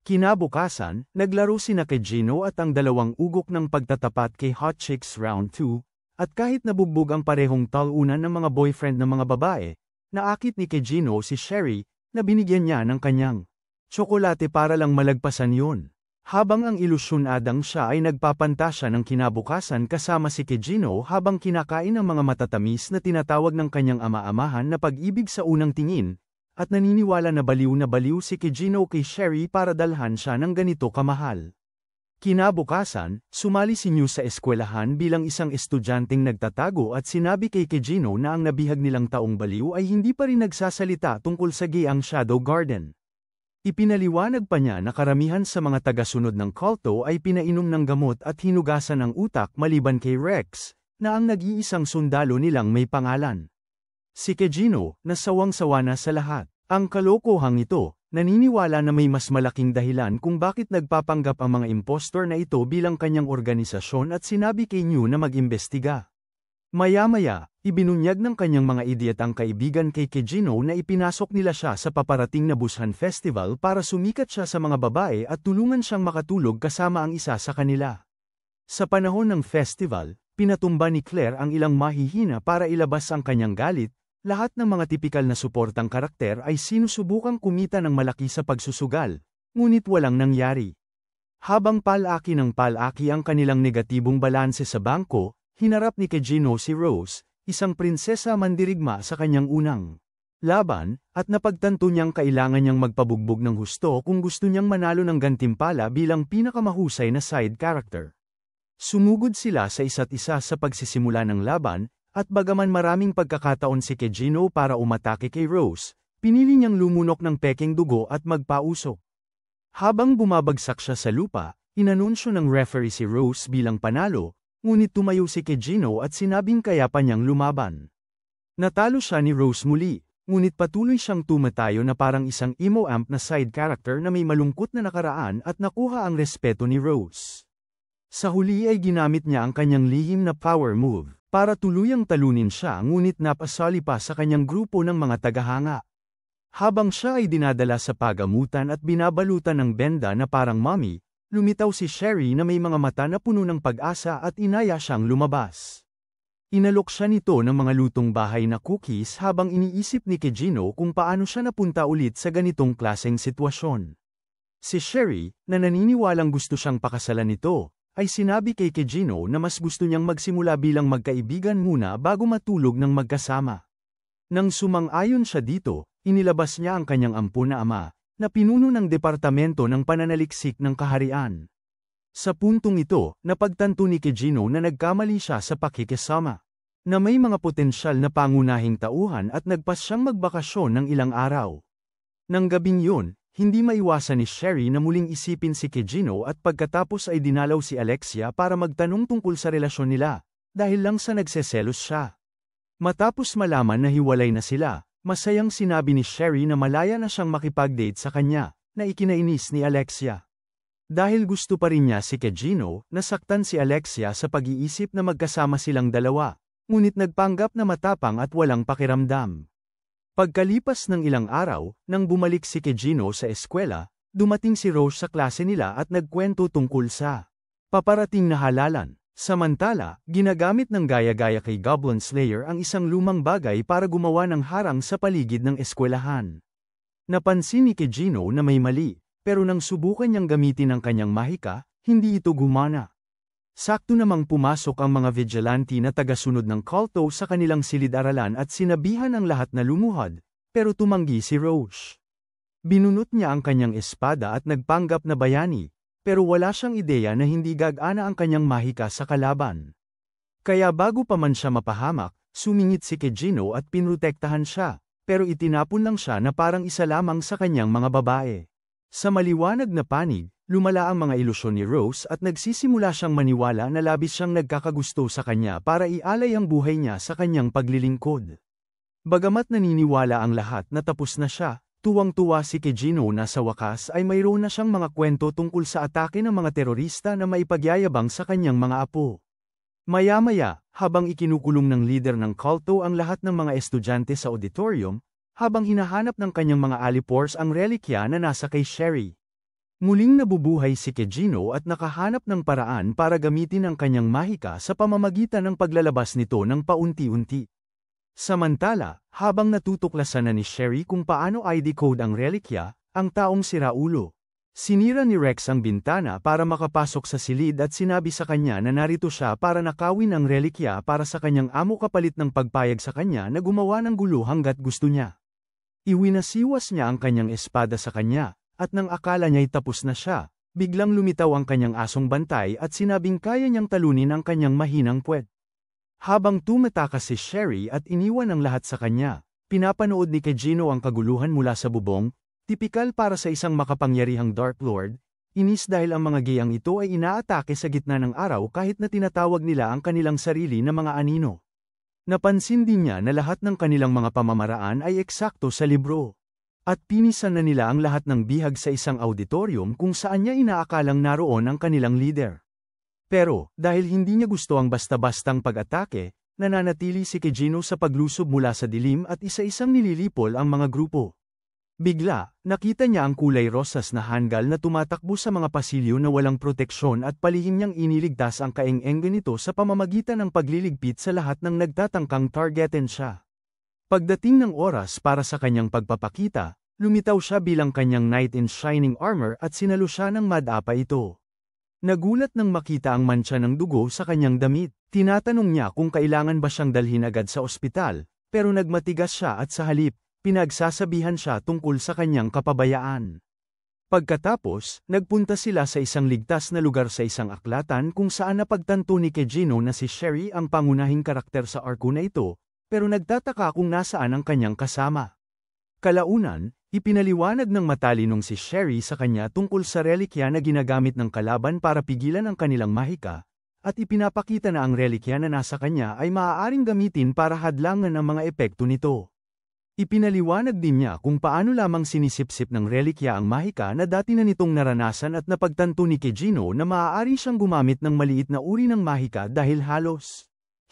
Kinabukasan, naglaro sina Kejino at ang dalawang ugok ng pagtatapat kay Hot Chicks Round 2, at kahit nabugbog ang parehong talunan ng mga boyfriend ng mga babae, naakit ni Kejino si Sherry, na binigyan niya ng kanyang tsokolate para lang malagpasan yun. Habang ang ilusyonadang siya ay nagpapantasya ng kinabukasan kasama si Kejino habang kinakain ang mga matatamis na tinatawag ng kanyang ama-amahan na pag-ibig sa unang tingin, at naniniwala na baliw si Kejino kay Sherry para dalhan siya ng ganito kamahal. Kinabukasan, sumali si New sa eskwelahan bilang isang estudyanteng nagtatago at sinabi kay Kejino na ang nabihag nilang taong baliw ay hindi pa rin nagsasalita tungkol sa gayang Shadow Garden. Ipinaliwanag pa niya na karamihan sa mga tagasunod ng kulto ay pinainom ng gamot at hinugasan ng utak maliban kay Rex, na ang nag-iisang sundalo nilang may pangalan. Si Kejino, nasawang-sawa na sa lahat. Ang kalokohang ito, naniniwala na may mas malaking dahilan kung bakit nagpapanggap ang mga impostor na ito bilang kanyang organisasyon at sinabi kay New na mag-imbestiga. Maya-maya, ibinunyag ng kanyang mga idiot ang kaibigan kay Kejino na ipinasok nila siya sa paparating na Busan Festival para sumikat siya sa mga babae at tulungan siyang makatulog kasama ang isa sa kanila. Sa panahon ng festival, pinatumba ni Claire ang ilang mahihina para ilabas ang kanyang galit. Lahat ng mga tipikal na suportang karakter ay sinusubukang kumita ng malaki sa pagsusugal, ngunit walang nangyari. Habang palaki ng palaki ang kanilang negatibong balanse sa bangko, hinarap ni Kejino si Rose, isang prinsesa mandirigma sa kanyang unang laban, at napagtanto niyang kailangan niyang magpabugbog ng husto kung gusto niyang manalo ng gantimpala bilang pinakamahusay na side character. Sumugod sila sa isa't isa sa pagsisimula ng laban, at bagaman maraming pagkakataon si Kejino para umatake kay Rose, pinili niyang lumunok ng pekeng dugo at magpausok. Habang bumabagsak siya sa lupa, inanunsyo ng referee si Rose bilang panalo, ngunit tumayo si Kejino at sinabing kaya pa niyang lumaban. Natalo siya ni Rose muli, ngunit patuloy siyang tumatayo na parang isang emo amp na side character na may malungkot na nakaraan at nakuha ang respeto ni Rose. Sa huli ay ginamit niya ang kanyang lihim na power move para tuluyang talunin siya ngunit napasali pa sa kanyang grupo ng mga tagahanga. Habang siya ay dinadala sa pagamutan at binabalutan ng benda na parang mommy, lumitaw si Sherry na may mga mata na puno ng pag-asa at inaya siyang lumabas. Inalok siya nito ng mga lutong bahay na cookies habang iniisip ni Kejino kung paano siya napunta ulit sa ganitong klaseng sitwasyon. Si Sherry, na naniniwalang gusto siyang pakasalan nito, ay sinabi kay Kejino na mas gusto niyang magsimula bilang magkaibigan muna bago matulog ng magkasama. Nang sumang-ayon siya dito, inilabas niya ang kanyang ampun na ama, na pinuno ng departamento ng pananaliksik ng kaharian. Sa puntong ito, napagtanto ni Kejino na nagkamali siya sa pakikisama, na may mga potensyal na pangunahing tauhan at nagpas siyang magbakasyon ng ilang araw. Nang gabing yun, hindi maiwasan ni Sherry na muling isipin si Kejino at pagkatapos ay dinalaw si Alexia para magtanong tungkol sa relasyon nila, dahil lang sa nagseselos siya. Matapos malaman na hiwalay na sila, masayang sinabi ni Sherry na malaya na siyang makipag-date sa kanya, na ikinainis ni Alexia. Dahil gusto pa rin niya si Kejino, nasaktan si Alexia sa pag-iisip na magkasama silang dalawa, ngunit nagpanggap na matapang at walang pakiramdam. Pagkalipas ng ilang araw, nang bumalik si Kejino sa eskwela, dumating si Rose sa klase nila at nagkwento tungkol sa paparating na halalan. Samantala, ginagamit ng gaya-gaya kay Goblin Slayer ang isang lumang bagay para gumawa ng harang sa paligid ng eskwelahan. Napansin ni Kejino na may mali, pero nang subukan niyang gamitin ang kanyang mahika, hindi ito gumana. Sakto namang pumasok ang mga vigilante na tagasunod ng kulto sa kanilang silid-aralan at sinabihan ang lahat na lumuhad, pero tumanggi si Rose. Binunot niya ang kanyang espada at nagpanggap na bayani, pero wala siyang ideya na hindi gagana ang kanyang mahika sa kalaban. Kaya bago pa man siya mapahamak, sumingit si Kejino at pinrotektahan siya, pero itinapon lang siya na parang isa lamang sa kanyang mga babae. Sa maliwanag na panig, lumala ang mga ilusyon ni Rose at nagsisimula siyang maniwala na labis siyang nagkakagusto sa kanya para ialay ang buhay niya sa kanyang paglilingkod. Bagamat naniniwala ang lahat na tapos na siya, tuwang-tuwa si Kejino na sa wakas ay mayroon na siyang mga kwento tungkol sa atake ng mga terorista na maipagyayabang sa kanyang mga apo. Maya-maya, habang ikinukulong ng leader ng kulto ang lahat ng mga estudyante sa auditorium, habang hinahanap ng kanyang mga alipors ang relikya na nasa kay Sherry. Muling nabubuhay si Kejino at nakahanap ng paraan para gamitin ang kanyang mahika sa pamamagitan ng paglalabas nito ng paunti-unti. Samantala, habang natutuklasan na ni Sherry kung paano ID code ang relikya, ang taong siraulo, Sinira ni Rex ang bintana para makapasok sa silid at sinabi sa kanya na narito siya para nakawin ang relikya para sa kanyang amo kapalit ng pagpayag sa kanya na gumawa ng gulo hangga't gusto niya. Iwinasiwas niya ang kanyang espada sa kanya, at nang akala niya'y tapos na siya, biglang lumitaw ang kanyang asong bantay at sinabing kaya niyang talunin ang kanyang mahinang puwet. Habang tumatakas si Sherry at iniwan ang lahat sa kanya, pinapanood ni Kejino ang kaguluhan mula sa bubong, tipikal para sa isang makapangyarihang Dark Lord, inis dahil ang mga giyang ito ay inaatake sa gitna ng araw kahit na tinatawag nila ang kanilang sarili na mga anino. Napansin din niya na lahat ng kanilang mga pamamaraan ay eksakto sa libro. At pinisan na nila ang lahat ng bihag sa isang auditorium kung saan niya inaakalang naroon ang kanilang leader. Pero, dahil hindi niya gusto ang basta-bastang pag-atake, nananatili si Kejino sa paglusob mula sa dilim at isa-isang nililipol ang mga grupo. Bigla, nakita niya ang kulay rosas na hanggal na tumatakbo sa mga pasilyo na walang proteksyon at palihim niyang iniligtas ang kaeng-enggan nito sa pamamagitan ng pagliligpit sa lahat ng nagtatangkang targetin siya. Pagdating ng oras para sa kanyang pagpapakita, lumitaw siya bilang kanyang knight in shining armor at sinalo siya ng madapa ito. Nagulat nang makita ang mantsa ng dugo sa kanyang damit. Tinatanong niya kung kailangan ba siyang dalhin agad sa ospital, pero nagmatigas siya at sa halip, pinagsasabihan siya tungkol sa kanyang kapabayaan. Pagkatapos, nagpunta sila sa isang ligtas na lugar sa isang aklatan kung saan napagtanto ni Kejino na si Sherry ang pangunahing karakter sa arko na ito, pero nagtataka kung nasaan ang kanyang kasama. Kalaunan, ipinaliwanag ng matalinong si Sherry sa kanya tungkol sa relikya na ginagamit ng kalaban para pigilan ang kanilang mahika, at ipinapakita na ang relikya na nasa kanya ay maaaring gamitin para hadlangan ang mga epekto nito. Ipinaliwanag din niya kung paano lamang sinisipsip ng relikya ang mahika na dati na nitong naranasan at napagtanto ni Kejino na maaari siyang gumamit ng maliit na uri ng mahika dahil halos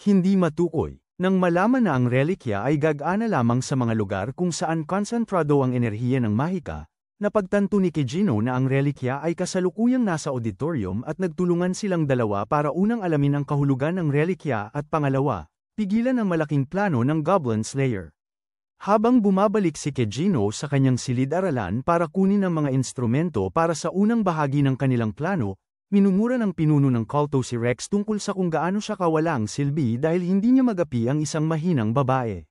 hindi matukoy. Nang malaman na ang relikya ay gagana lamang sa mga lugar kung saan konsentrado ang enerhiya ng mahika, napagtanto ni Kejino na ang relikya ay kasalukuyang nasa auditorium at nagtulungan silang dalawa para unang alamin ang kahulugan ng relikya at pangalawa, pigilan ang malaking plano ng Goblin Slayer. Habang bumabalik si Kejino sa kanyang silid-aralan para kunin ang mga instrumento para sa unang bahagi ng kanilang plano, minumura ng pinuno ng kulto si Rex tungkol sa kung gaano siya kawalang silbi dahil hindi niya magapi ang isang mahinang babae.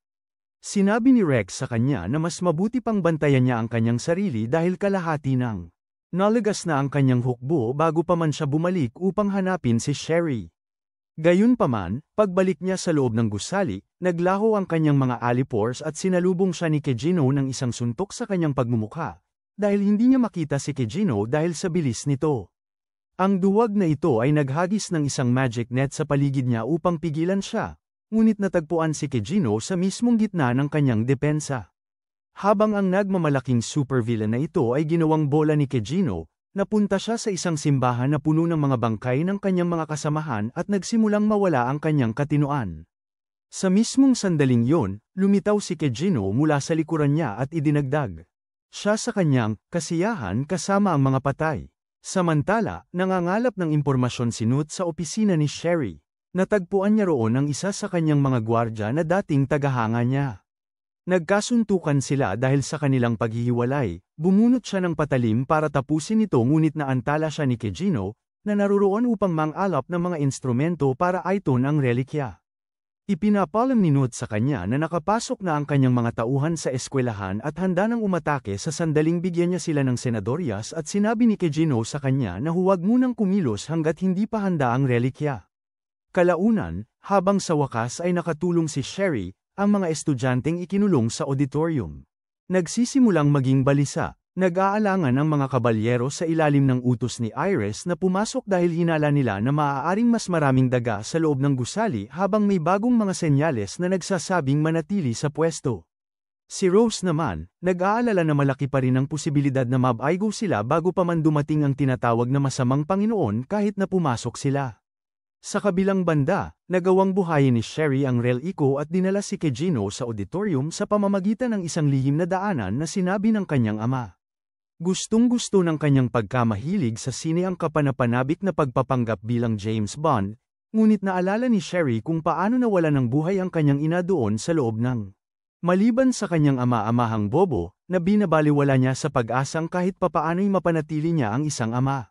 Sinabi ni Rex sa kanya na mas mabuti pang bantayan niya ang kanyang sarili dahil kalahati ng nalagas na ang kanyang hukbo bago pa man siya bumalik upang hanapin si Sherry. Gayunpaman, pagbalik niya sa loob ng gusali, naglaho ang kanyang mga alipores at sinalubong siya ni Kejino ng isang suntok sa kanyang pagmumukha, dahil hindi niya makita si Kejino dahil sa bilis nito. Ang duwag na ito ay naghagis ng isang magic net sa paligid niya upang pigilan siya, ngunit natagpuan si Kejino sa mismong gitna ng kanyang depensa. Habang ang nagmamalaking supervillain na ito ay ginawang bola ni Kejino, napunta siya sa isang simbahan na puno ng mga bangkay ng kanyang mga kasamahan at nagsimulang mawala ang kanyang katinoan. Sa mismong sandaling yon, lumitaw si Kejino mula sa likuran niya at idinagdag siya sa kanyang kasiyahan kasama ang mga patay. Samantala, nangangalap ng impormasyon si Newt sa opisina ni Sherry. Natagpuan niya roon ang isa sa kanyang mga gwardya na dating tagahanga niya. Nagkasuntukan sila dahil sa kanilang paghihiwalay, bumunot siya ng patalim para tapusin ito ngunit naantala siya ni Kejino, na naruroon upang mang-alap ng mga instrumento para aiton ang relikya. Ipinapalam ni Newt sa kanya na nakapasok na ang kanyang mga tauhan sa eskwelahan at handa nang umatake sa sandaling bigyan niya sila ng senadoryas at sinabi ni Kejino sa kanya na huwag munang kumilos hanggat hindi pa handa ang relikya. Kalaunan, habang sa wakas ay nakatulong si Sherry, ang mga estudyanteng ikinulong sa auditorium. Nagsisimulang maging balisa, nag-aalangan ang mga kabalyero sa ilalim ng utos ni Iris na pumasok dahil hinala nila na maaaring mas maraming daga sa loob ng gusali habang may bagong mga senyales na nagsasabing manatili sa pwesto. Si Rose naman, nag-aalala na malaki pa rin ang posibilidad na mabaigo sila bago pa man dumating ang tinatawag na masamang Panginoon kahit na pumasok sila. Sa kabilang banda, nagawang buhayin ni Sherry ang reliko at dinala si Kejino sa auditorium sa pamamagitan ng isang lihim na daanan na sinabi ng kanyang ama. Gustong-gusto ng kanyang pagkamahilig sa sine ang kapanapanabik na pagpapanggap bilang James Bond, ngunit naalala ni Sherry kung paano nawala ng buhay ang kanyang ina doon sa loob ng. Maliban sa kanyang ama-amahang bobo, na binabaliwala niya sa pag-asang kahit papaano'y mapanatili niya ang isang ama.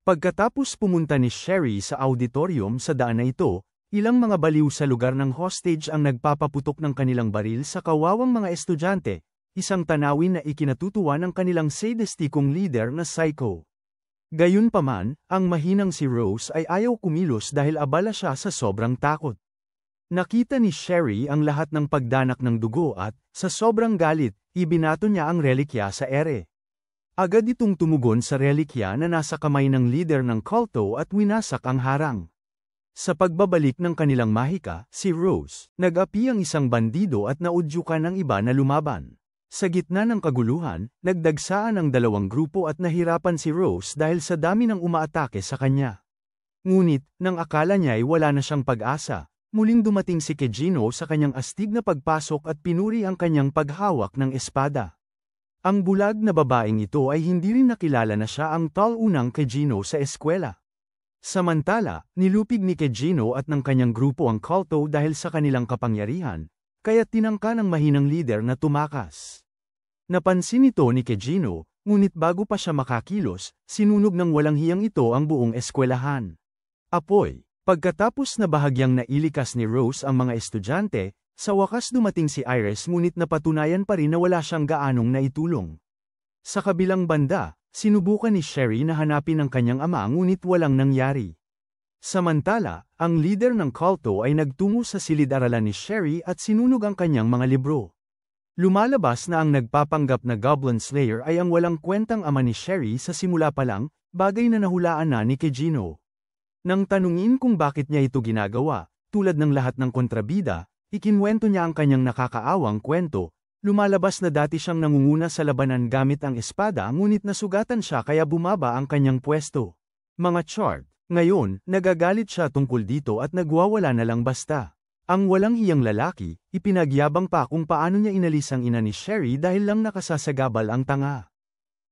Pagkatapos pumunta ni Sherry sa auditorium sa daan na ito, ilang mga baliw sa lugar ng hostage ang nagpapaputok ng kanilang baril sa kawawang mga estudyante, isang tanawin na ikinatutuwa ng kanilang sadistikong leader na Psycho. Gayunpaman, ang mahinang si Rose ay ayaw kumilos dahil abala siya sa sobrang takot. Nakita ni Sherry ang lahat ng pagdanak ng dugo at, sa sobrang galit, ibinato niya ang relikya sa ere. Agad itong tumugon sa relikya na nasa kamay ng leader ng kulto at winasak ang harang. Sa pagbabalik ng kanilang mahika, si Rose, nag-api ang isang bandido at naudyukan ang iba na lumaban. Sa gitna ng kaguluhan, nagdagsaan ang dalawang grupo at nahirapan si Rose dahil sa dami ng umaatake sa kanya. Ngunit, nang akala niya ay wala na siyang pag-asa, muling dumating si Kejino sa kanyang astig na pagpasok at pinuri ang kanyang paghawak ng espada. Ang bulag na babaeng ito ay hindi rin nakilala na siya ang unang Kejino sa eskwela. Samantala, nilupig ni Kejino at ng kanyang grupo ang kulto dahil sa kanilang kapangyarihan, kaya tinangka ng mahinang leader na tumakas. Napansin ito ni Kejino, ngunit bago pa siya makakilos, sinunog ng walang hiyang ito ang buong eskwelahan. Apoy. Pagkatapos na bahagyang nailikas ni Rose ang mga estudyante, sa wakas dumating si Iris ngunit napatunayan pa rin na wala siyang gaanong naitulong. Sa kabilang banda, sinubukan ni Sherry na hanapin ang kanyang ama ngunit walang nangyari. Samantala, ang leader ng kulto ay nagtungo sa silid-aralan ni Sherry at sinunog ang kanyang mga libro. Lumalabas na ang nagpapanggap na Goblin Slayer ay ang walang kwentang ama ni Sherry sa simula pa lang, bagay na nahulaan na ni Kejino. Nang tanungin kung bakit niya ito ginagawa, tulad ng lahat ng kontrabida, ikinwento niya ang kanyang nakakaawang kwento. Lumalabas na dati siyang nangunguna sa labanan gamit ang espada ngunit nasugatan siya kaya bumaba ang kanyang pwesto. Mga chart, ngayon, nagagalit siya tungkol dito at nagwawala na lang basta. Ang walang hiyang lalaki, ipinagyabang pa kung paano niya inalis ang ina ni Sherry dahil lang nakasasagabal ang tanga.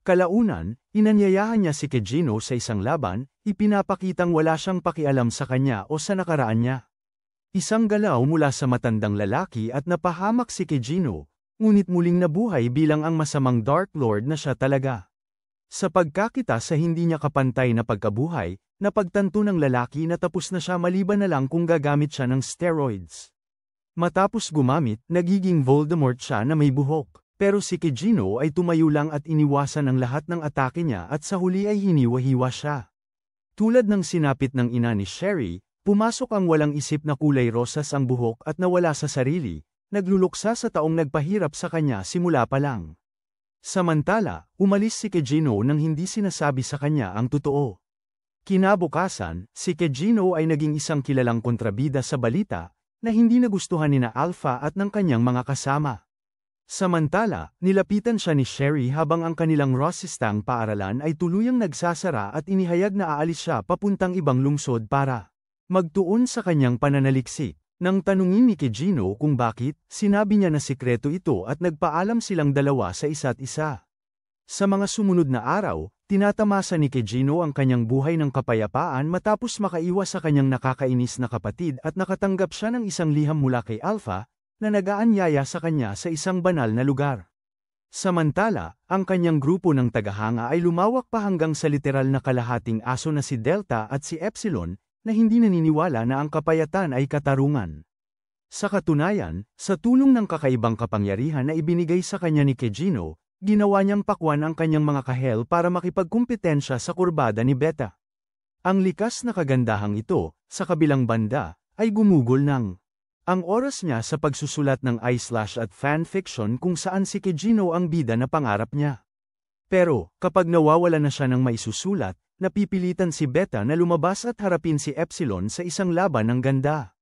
Kalaunan, inanyayahan niya si Kejino sa isang laban, ipinapakitang wala siyang pakialam sa kanya o sa nakaraan niya. Isang galaw mula sa matandang lalaki at napahamak si Kejino, ngunit muling nabuhay bilang ang masamang Dark Lord na siya talaga. Sa pagkakita sa hindi niya kapantay na pagkabuhay, napagtanto ng lalaki na tapos na siya maliban na lang kung gagamit siya ng steroids. Matapos gumamit, nagiging Voldemort siya na may buhok. Pero si Kejino ay tumayo lang at iniwasan ang lahat ng atake niya at sa huli ay hiniwa-hiwa siya. Tulad ng sinapit ng ina ni Sherry, pumasok ang walang isip na kulay rosas ang buhok at nawala sa sarili, nagluluksa sa taong nagpahirap sa kanya simula pa lang. Samantala, umalis si Kejino nang hindi sinasabi sa kanya ang totoo. Kinabukasan, si Kejino ay naging isang kilalang kontrabida sa balita, na hindi nagustuhan ni na Alpha at ng kanyang mga kasama. Samantala, nilapitan siya ni Sherry habang ang kanilang rasistang paaralan ay tuluyang nagsasara at inihayag na aalis siya papuntang ibang lungsod para magtuon sa kanyang pananaliksik. Nang tanungin ni Kejino kung bakit, sinabi niya na sikreto ito at nagpaalam silang dalawa sa isa't isa. Sa mga sumunod na araw, tinatamasa ni Kejino ang kanyang buhay ng kapayapaan matapos makaiwas sa kanyang nakakainis na kapatid at nakatanggap siya ng isang liham mula kay Alpha, na nag-aanyaya sa kanya sa isang banal na lugar. Samantala, ang kanyang grupo ng tagahanga ay lumawak pa hanggang sa literal na kalahating aso na si Delta at si Epsilon, na hindi naniniwala na ang kapayatan ay katarungan. Sa katunayan, sa tulong ng kakaibang kapangyarihan na ibinigay sa kanya ni Kejino, ginawa niyang pakwan ang kanyang mga kahel para makipagkumpetensya sa kurbada ni Beta. Ang likas na kagandahang ito, sa kabilang banda, ay gumugol ng ang oras niya sa pagsusulat ng i/at fanfiction kung saan si Kejino ang bida na pangarap niya. Pero, kapag nawawala na siya ng maisusulat, napipilitan si Beta na lumabas at harapin si Epsilon sa isang laban ng ganda.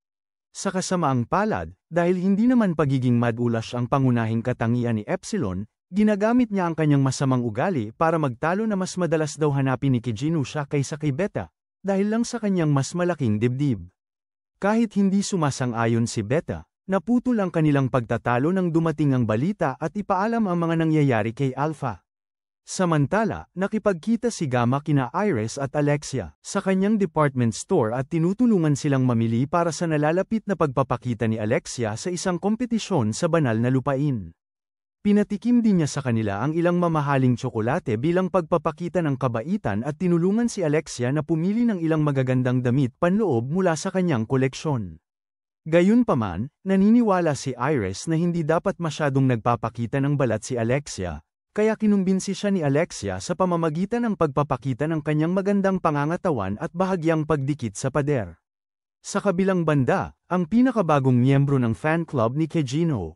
Sa kasamaang palad, dahil hindi naman pagiging madulas ang pangunahing katangian ni Epsilon, ginagamit niya ang kanyang masamang ugali para magtalo na mas madalas daw hanapin ni Kejino siya kaysa kay Beta, dahil lang sa kanyang mas malaking dibdib. Kahit hindi sumasang-ayon si Beta, naputol ang kanilang pagtatalo nang dumating ang balita at ipaalam ang mga nangyayari kay Alpha. Samantala, nakipagkita si Gamma kina Iris at Alexia sa kanyang department store at tinutulungan silang mamili para sa nalalapit na pagpapakita ni Alexia sa isang kompetisyon sa banal na lupain. Pinatikim din niya sa kanila ang ilang mamahaling tsokolate bilang pagpapakita ng kabaitan at tinulungan si Alexia na pumili ng ilang magagandang damit panloob mula sa kanyang koleksyon. Gayunpaman, naniniwala si Iris na hindi dapat masyadong nagpapakita ng balat si Alexia, kaya kinumbinsi siya ni Alexia sa pamamagitan ng pagpapakita ng kanyang magandang pangangatawan at bahagyang pagdikit sa pader. Sa kabilang banda, ang pinakabagong miyembro ng fan club ni Kejino.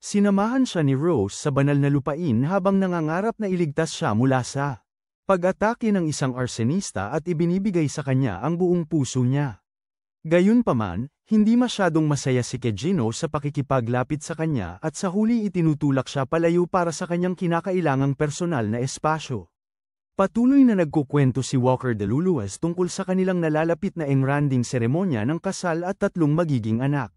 Sinamahan siya ni Rose sa banal na lupain habang nangangarap na iligtas siya mula sa pag-atake ng isang arsenista at ibinibigay sa kanya ang buong puso niya. Gayunpaman, hindi masyadong masaya si Kejino sa pakikipaglapit sa kanya at sa huli itinutulak siya palayo para sa kanyang kinakailangang personal na espasyo. Patuloy na nagkukwento si Walker de Luluas tungkol sa kanilang nalalapit na engranding seremonya ng kasal at 3 magiging anak.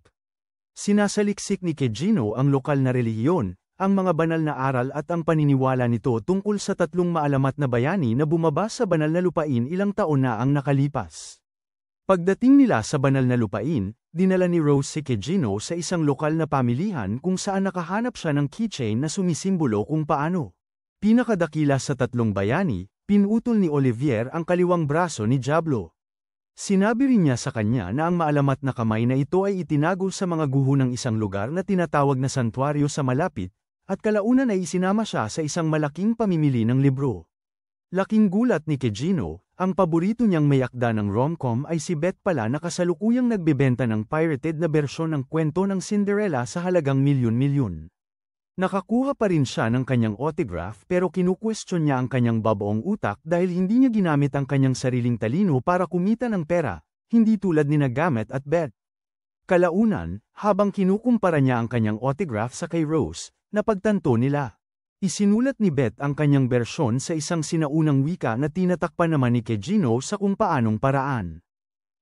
Sinasaliksik ni Kejino ang lokal na relihiyon, ang mga banal na aral at ang paniniwala nito tungkol sa 3 maalamat na bayani na bumaba sa banal na lupain ilang taon na ang nakalipas. Pagdating nila sa banal na lupain, dinala ni Rose si Kejino sa isang lokal na pamilihan kung saan nakahanap siya ng keychain na sumisimbolo kung paano. Pinakadakila sa 3 bayani, pinutol ni Olivier ang kaliwang braso ni Diablo. Sinabi rin niya sa kanya na ang maalamat na kamay na ito ay itinago sa mga guho ng isang lugar na tinatawag na santuaryo sa malapit, at kalaunan ay isinama siya sa isang malaking pamimili ng libro. Laking gulat ni Kejino, ang paborito niyang may akda ng rom-com ay si Beth pala na kasalukuyang nagbebenta ng pirated na bersyon ng kwento ng Cinderella sa halagang milyon-milyon. Nakakuha pa rin siya ng kanyang autograph pero kinukwestiyon niya ang kanyang babaong utak dahil hindi niya ginamit ang kanyang sariling talino para kumita ng pera, hindi tulad ni Gamet at Beth. Kalaunan, habang kinukumpara niya ang kanyang autograph sa kay Rose, napagtanto nila. Isinulat ni Beth ang kanyang bersyon sa isang sinaunang wika na tinatakpan naman ni Kejino sa kung paanong paraan.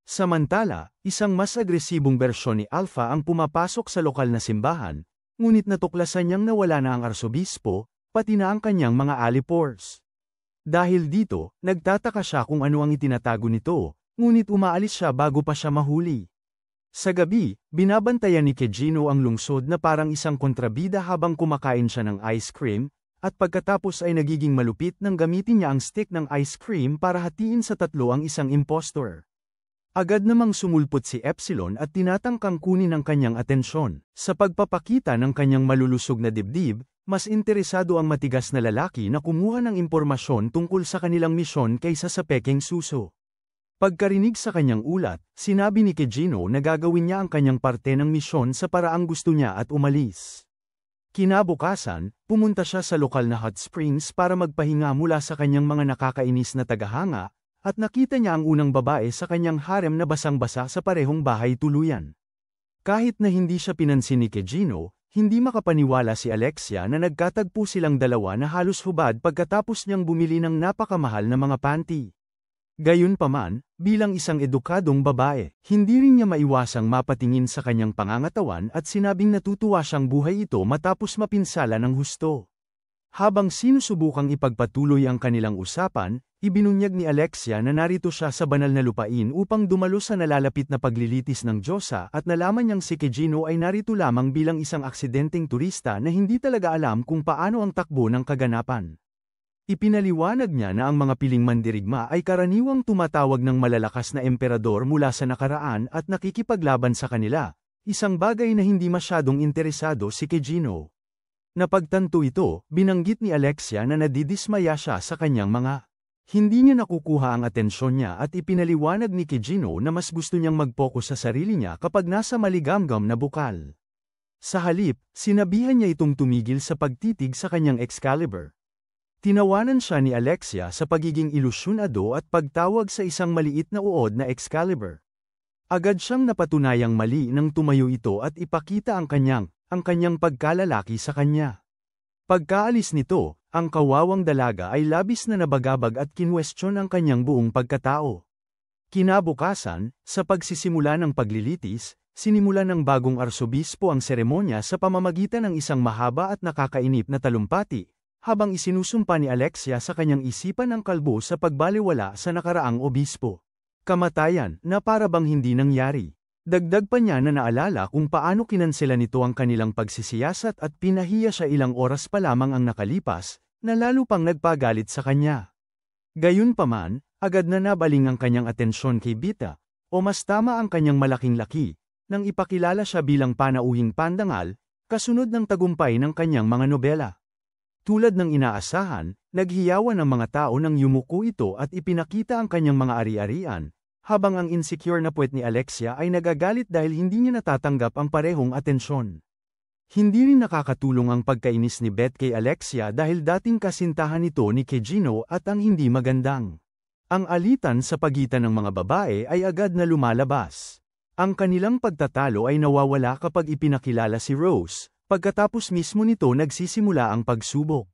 Samantala, isang mas agresibong bersyon ni Alpha ang pumapasok sa lokal na simbahan, ngunit natuklasan niyang nawala na ang arsobispo, pati na ang kanyang mga alipores. Dahil dito, nagtataka siya kung ano ang itinatago nito, ngunit umaalis siya bago pa siya mahuli. Sa gabi, binabantayan ni Kejino ang lungsod na parang isang kontrabida habang kumakain siya ng ice cream, at pagkatapos ay nagiging malupit nang gamitin niya ang stick ng ice cream para hatiin sa 3 ang isang impostor. Agad namang sumulpot si Epsilon at tinatangkang kunin ang kanyang atensyon. Sa pagpapakita ng kanyang malulusog na dibdib, mas interesado ang matigas na lalaki na kumuha ng impormasyon tungkol sa kanilang misyon kaysa sa pekeng suso. Pagkarinig sa kanyang ulat, sinabi ni Kejino na gagawin niya ang kanyang parte ng misyon sa paraang gusto niya at umalis. Kinabukasan, pumunta siya sa lokal na hot springs para magpahinga mula sa kanyang mga nakakainis na tagahanga, at nakita niya ang unang babae sa kanyang harem na basang-basa sa parehong bahay tuluyan. Kahit na hindi siya pinansin ni Kejino, hindi makapaniwala si Alexia na nagkatagpo silang dalawa na halos hubad pagkatapos niyang bumili ng napakamahal na mga panty. Gayunpaman, bilang isang edukadong babae, hindi rin niya maiwasang mapatingin sa kanyang pangangatawan at sinabing natutuwa siyang buhay ito matapos mapinsala ng husto. Habang sinusubukang ipagpatuloy ang kanilang usapan, ibinunyag ni Alexia na narito siya sa banal na lupain upang dumalo sa nalalapit na paglilitis ng Diyosa at nalaman niyang si Kejino ay narito lamang bilang isang aksidenteng turista na hindi talaga alam kung paano ang takbo ng kaganapan. Ipinaliwanag niya na ang mga piling mandirigma ay karaniwang tumatawag ng malalakas na emperador mula sa nakaraan at nakikipaglaban sa kanila, isang bagay na hindi masyadong interesado si Kejino. Napagtanto ito, binanggit ni Alexia na nadidismaya siya sa kanyang mga. Hindi niya nakukuha ang atensyon niya at ipinaliwanag ni Kejino na mas gusto niyang mag-focus sa sarili niya kapag nasa maligamgam na bukal. Sa halip, sinabihan niya itong tumigil sa pagtitig sa kanyang Excalibur. Tinawanan siya ni Alexia sa pagiging ilusyonado at pagtawag sa isang maliit na uod na Excalibur. Agad siyang napatunayang mali nang tumayo ito at ipakita ang kanyang pagkalalaki sa kanya. Pagkaalis nito, ang kawawang dalaga ay labis na nabagabag at kinwestiyon ang kanyang buong pagkatao. Kinabukasan, sa pagsisimula ng paglilitis, sinimula ng bagong arsobispo ang seremonya sa pamamagitan ng isang mahaba at nakakainip na talumpati, habang isinusumpa ni Alexia sa kanyang isipan ang kalbo sa pagbalewala sa nakaraang obispo. Kamatayan na para bang hindi nangyari. Dagdag pa niya na naalala kung paano kinansela nito ang kanilang pagsisiyasat at pinahiya siya ilang oras pa lamang ang nakalipas, na lalo pang nagpagalit sa kanya. Gayunpaman, agad na nabaling ang kanyang atensyon kay Bita, o mas tama ang kanyang malaking laki, nang ipakilala siya bilang panauhing pandangal, kasunod ng tagumpay ng kanyang mga nobela. Tulad ng inaasahan, naghiyawan ang mga tao nang yumuko ito at ipinakita ang kanyang mga ari-arian, habang ang insecure na puwet ni Alexia ay nagagalit dahil hindi niya natatanggap ang parehong atensyon. Hindi rin nakakatulong ang pagkainis ni Beth kay Alexia dahil dating kasintahan nito ni Kejino at ang hindi magandang. Ang alitan sa pagitan ng mga babae ay agad na lumalabas. Ang kanilang pagtatalo ay nawawala kapag ipinakilala si Rose, pagkatapos mismo nito nagsisimula ang pagsubok.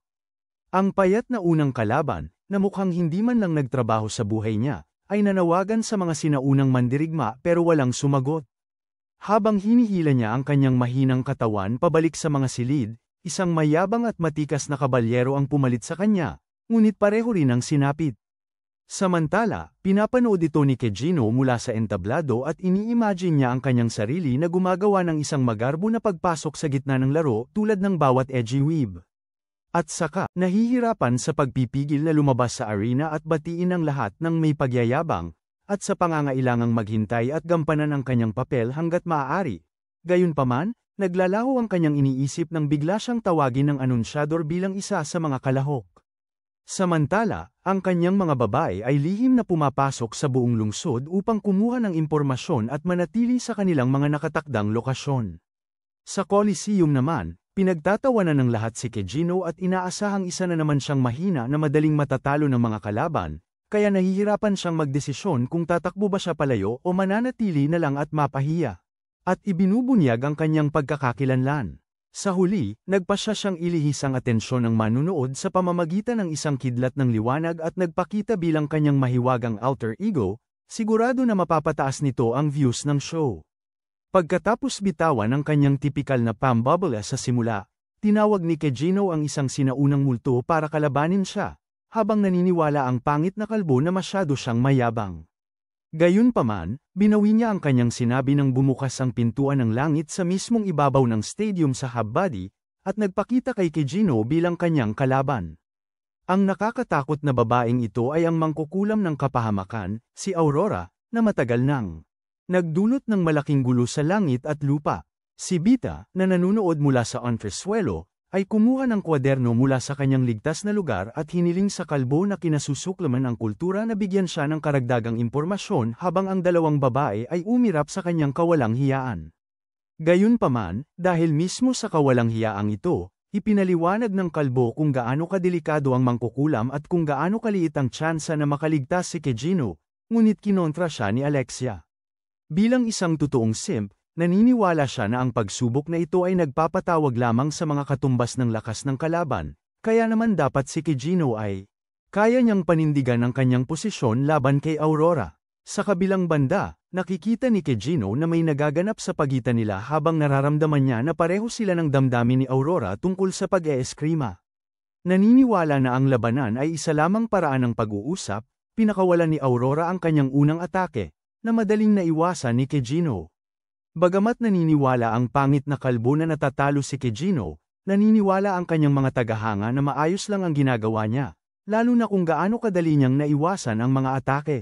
Ang payat na unang kalaban, na mukhang hindi man lang nagtrabaho sa buhay niya, ay nanawagan sa mga sinaunang mandirigma pero walang sumagot. Habang hinihila niya ang kanyang mahinang katawan pabalik sa mga silid, isang mayabang at matikas na kabalyero ang pumalit sa kanya, ngunit pareho rin ang sinapit. Samantala, pinapanood ito ni Kejino mula sa entablado at ini-imagine niya ang kanyang sarili na gumagawa ng isang magarbo na pagpasok sa gitna ng laro tulad ng bawat edgy weave. At saka, nahihirapan sa pagpipigil na lumabas sa arena at batiin ang lahat ng may pagyayabang, at sa pangangailangang maghintay at gampanan ang kanyang papel hanggat maaari. Gayunpaman, naglalaho ang kanyang iniisip nang bigla siyang tawagin ng anunsyador bilang isa sa mga kalahok. Samantala, ang kanyang mga babae ay lihim na pumapasok sa buong lungsod upang kumuha ng impormasyon at manatili sa kanilang mga nakatakdang lokasyon. Sa Coliseum naman, pinagtatawanan ng lahat si Kejino at inaasahang isa na naman siyang mahina na madaling matatalo ng mga kalaban, kaya nahihirapan siyang magdesisyon kung tatakbo ba siya palayo o mananatili na lang at mapahiya. At ibinubunyag ang kanyang pagkakakilanlan. Sa huli, nagpasya siyang ilihis ang atensyon ng manunood sa pamamagitan ng isang kidlat ng liwanag at nagpakita bilang kanyang mahiwagang alter ego, sigurado na mapapataas nito ang views ng show. Pagkatapos bitawan ang kanyang tipikal na pambubble sa simula, tinawag ni Kejino ang isang sinaunang multo para kalabanin siya, habang naniniwala ang pangit na kalbo na masyado siyang mayabang. Gayunpaman, binawi niya ang kanyang sinabi nang bumukas ang pintuan ng langit sa mismong ibabaw ng stadium sa Habbadi, at nagpakita kay Kejino bilang kanyang kalaban. Ang nakakatakot na babaeng ito ay ang mangkukulam ng kapahamakan, si Aurora, na matagal nang nagdulot ng malaking gulo sa langit at lupa. Si Bita, na nanunood mula sa entresuelo, ay kumuha ng kwaderno mula sa kanyang ligtas na lugar at hiniling sa kalbo na kinasusuklaman ang kultura na bigyan siya ng karagdagang impormasyon habang ang dalawang babae ay umirap sa kanyang kawalang hiyaan. Gayunpaman, dahil mismo sa kawalang hiyaang ito, ipinaliwanag ng kalbo kung gaano kadelikado ang mangkukulam at kung gaano kaliit ang tsansa na makaligtas si Kejino, ngunit kinontra siya ni Alexia. Bilang isang totoong simp, naniniwala siya na ang pagsubok na ito ay nagpapatawag lamang sa mga katumbas ng lakas ng kalaban, kaya naman dapat si Kejino ay kaya niyang panindigan ang kanyang posisyon laban kay Aurora. Sa kabilang banda, nakikita ni Kejino na may nagaganap sa pagitan nila habang nararamdaman niya na pareho sila ng damdamin ni Aurora tungkol sa pag-eeskrima. Naniniwala na ang labanan ay isa lamang paraan ng pag-uusap, pinakawalan ni Aurora ang kanyang unang atake, na madaling naiwasan ni Kejino. Bagamat naniniwala ang pangit na kalbo na natatalo si Kejino, naniniwala ang kanyang mga tagahanga na maayos lang ang ginagawa niya, lalo na kung gaano kadali niyang naiwasan ang mga atake.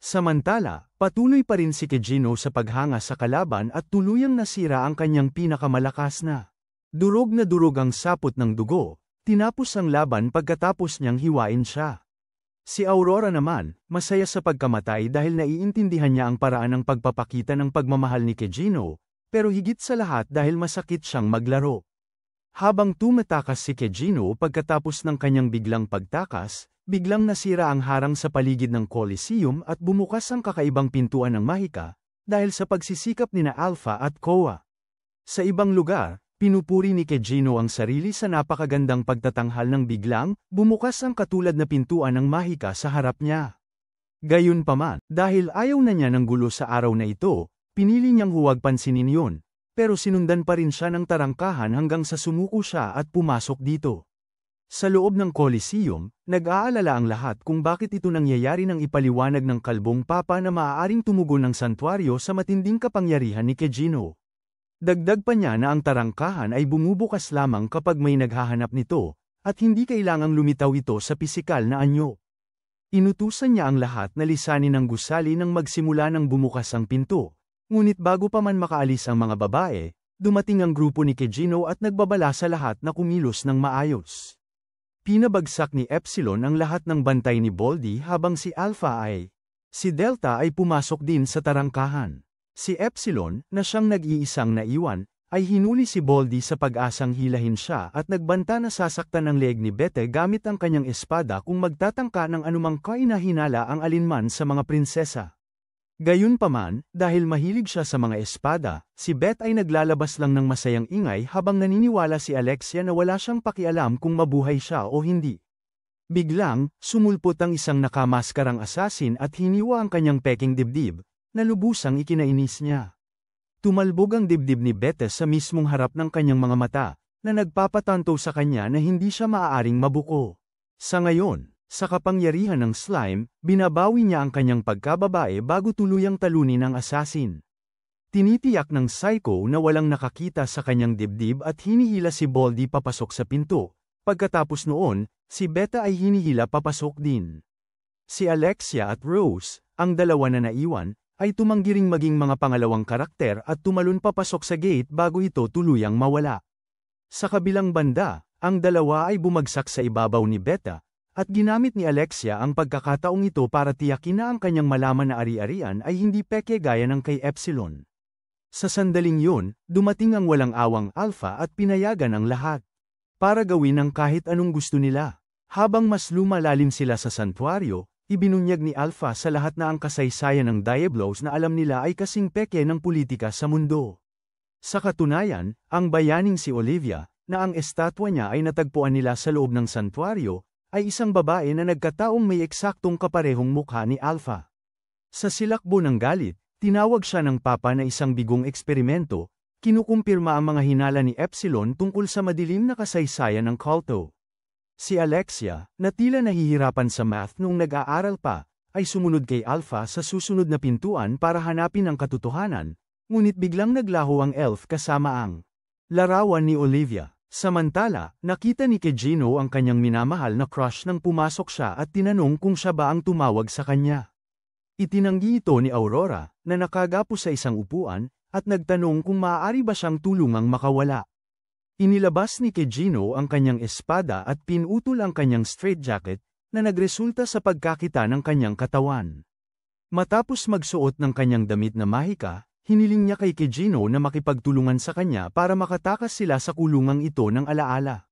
Samantala, patuloy pa rin si Kejino sa paghanga sa kalaban at tuluyang nasira ang kanyang pinakamalakas na durog ang sapot ng dugo, tinapos ang laban pagkatapos niyang hiwain siya. Si Aurora naman, masaya sa pagkamatay dahil naiintindihan niya ang paraan ng pagpapakita ng pagmamahal ni Kejino, pero higit sa lahat dahil masakit siyang maglaro. Habang tumatakas si Kejino pagkatapos ng kanyang biglang pagtakas, biglang nasira ang harang sa paligid ng Coliseum at bumukas ang kakaibang pintuan ng Mahika, dahil sa pagsisikap nina Alpha at Koa. Sa ibang lugar, pinupuri ni Kejino ang sarili sa napakagandang pagtatanghal ng biglang, bumukas ang katulad na pintuan ng Mahika sa harap niya. Gayunpaman, dahil ayaw na niya ng gulo sa araw na ito, pinili niyang huwag pansinin yun, pero sinundan pa rin siya ng tarangkahan hanggang sa sumuko siya at pumasok dito. Sa loob ng Coliseum, nag-aalala ang lahat kung bakit ito nangyayari nang ipaliwanag ng kalbong papa na maaaring tumugon ng santuario sa matinding kapangyarihan ni Kejino. Dagdag pa niya na ang tarangkahan ay bumubukas lamang kapag may naghahanap nito, at hindi kailangang lumitaw ito sa pisikal na anyo. Inutusan niya ang lahat na lisanin ng gusali nang magsimula ng bumukas ang pinto, ngunit bago pa man makaalis ang mga babae, dumating ang grupo ni Kejino at nagbabala sa lahat na kumilos ng maayos. Pinabagsak ni Epsilon ang lahat ng bantay ni Baldy habang si si Delta ay pumasok din sa tarangkahan. Si Epsilon, na siyang nag-iisang naiwan, ay hinuli si Baldy sa pag-asang hilahin siya at nagbanta na sasaktan ang leeg ni Bete gamit ang kanyang espada kung magtatangka ng anumang kainahinala ang alinman sa mga prinsesa. Gayunpaman, dahil mahilig siya sa mga espada, si Beth ay naglalabas lang ng masayang ingay habang naniniwala si Alexia na wala siyang pakialam kung mabuhay siya o hindi. Biglang, sumulpot ang isang nakamaskarang asasin at hiniwa ang kanyang peking dibdib, na lubusang ikinainis niya. Tumalbog ang dibdib ni Beth sa mismong harap ng kanyang mga mata, na nagpapatanto sa kanya na hindi siya maaaring mabuko. Sa ngayon, sa kapangyarihan ng slime, binabawi niya ang kanyang pagkababae bago tuluyang talunin ang asasin. Tinitiyak ng Psycho na walang nakakita sa kanyang dibdib at hinihila si Baldy papasok sa pinto. Pagkatapos noon, si Beta ay hinihila papasok din. Si Alexia at Rose, ang dalawa na naiwan, ay tumanggiring maging mga pangalawang karakter at tumalon papasok sa gate bago ito tuluyang mawala. Sa kabilang banda, ang dalawa ay bumagsak sa ibabaw ni Beta, at ginamit ni Alexia ang pagkakataong ito para tiyakin na ang kanyang malaman na ari-arian ay hindi peke gaya ng kay Epsilon. Sa sandaling yun, dumating ang walang awang Alpha at pinayagan ang lahat para gawin ang kahit anong gusto nila. Habang mas lumalalim sila sa santuario, ibinunyag ni Alpha sa lahat na ang kasaysayan ng Diablos na alam nila ay kasing peke ng politika sa mundo. Sa katunayan, ang bayaning si Olivia, na ang estatwa niya ay natagpuan nila sa loob ng santuario, ay isang babae na nagkataong may eksaktong kaparehong mukha ni Alpha. Sa silakbo ng galit, tinawag siya ng papa na isang bigong eksperimento, kinukumpirma ang mga hinala ni Epsilon tungkol sa madilim na kasaysayan ng kulto. Si Alexia, na tila nahihirapan sa math nung nag-aaral pa, ay sumunod kay Alpha sa susunod na pintuan para hanapin ang katotohanan, ngunit biglang naglaho ang elf kasama ang larawan ni Olivia. Samantala, nakita ni Kejino ang kanyang minamahal na crush nang pumasok siya at tinanong kung siya ba ang tumawag sa kanya. Itinanggi ito ni Aurora, na nakagapo sa isang upuan, at nagtanong kung maaari ba siyang tulungang makawala. Inilabas ni Kejino ang kanyang espada at pinutol ang kanyang straitjacket, na nagresulta sa pagkakita ng kanyang katawan. Matapos magsuot ng kanyang damit na mahika, hiniling niya kay Kejino na makipagtulungan sa kanya para makatakas sila sa kulungang ito ng alaala.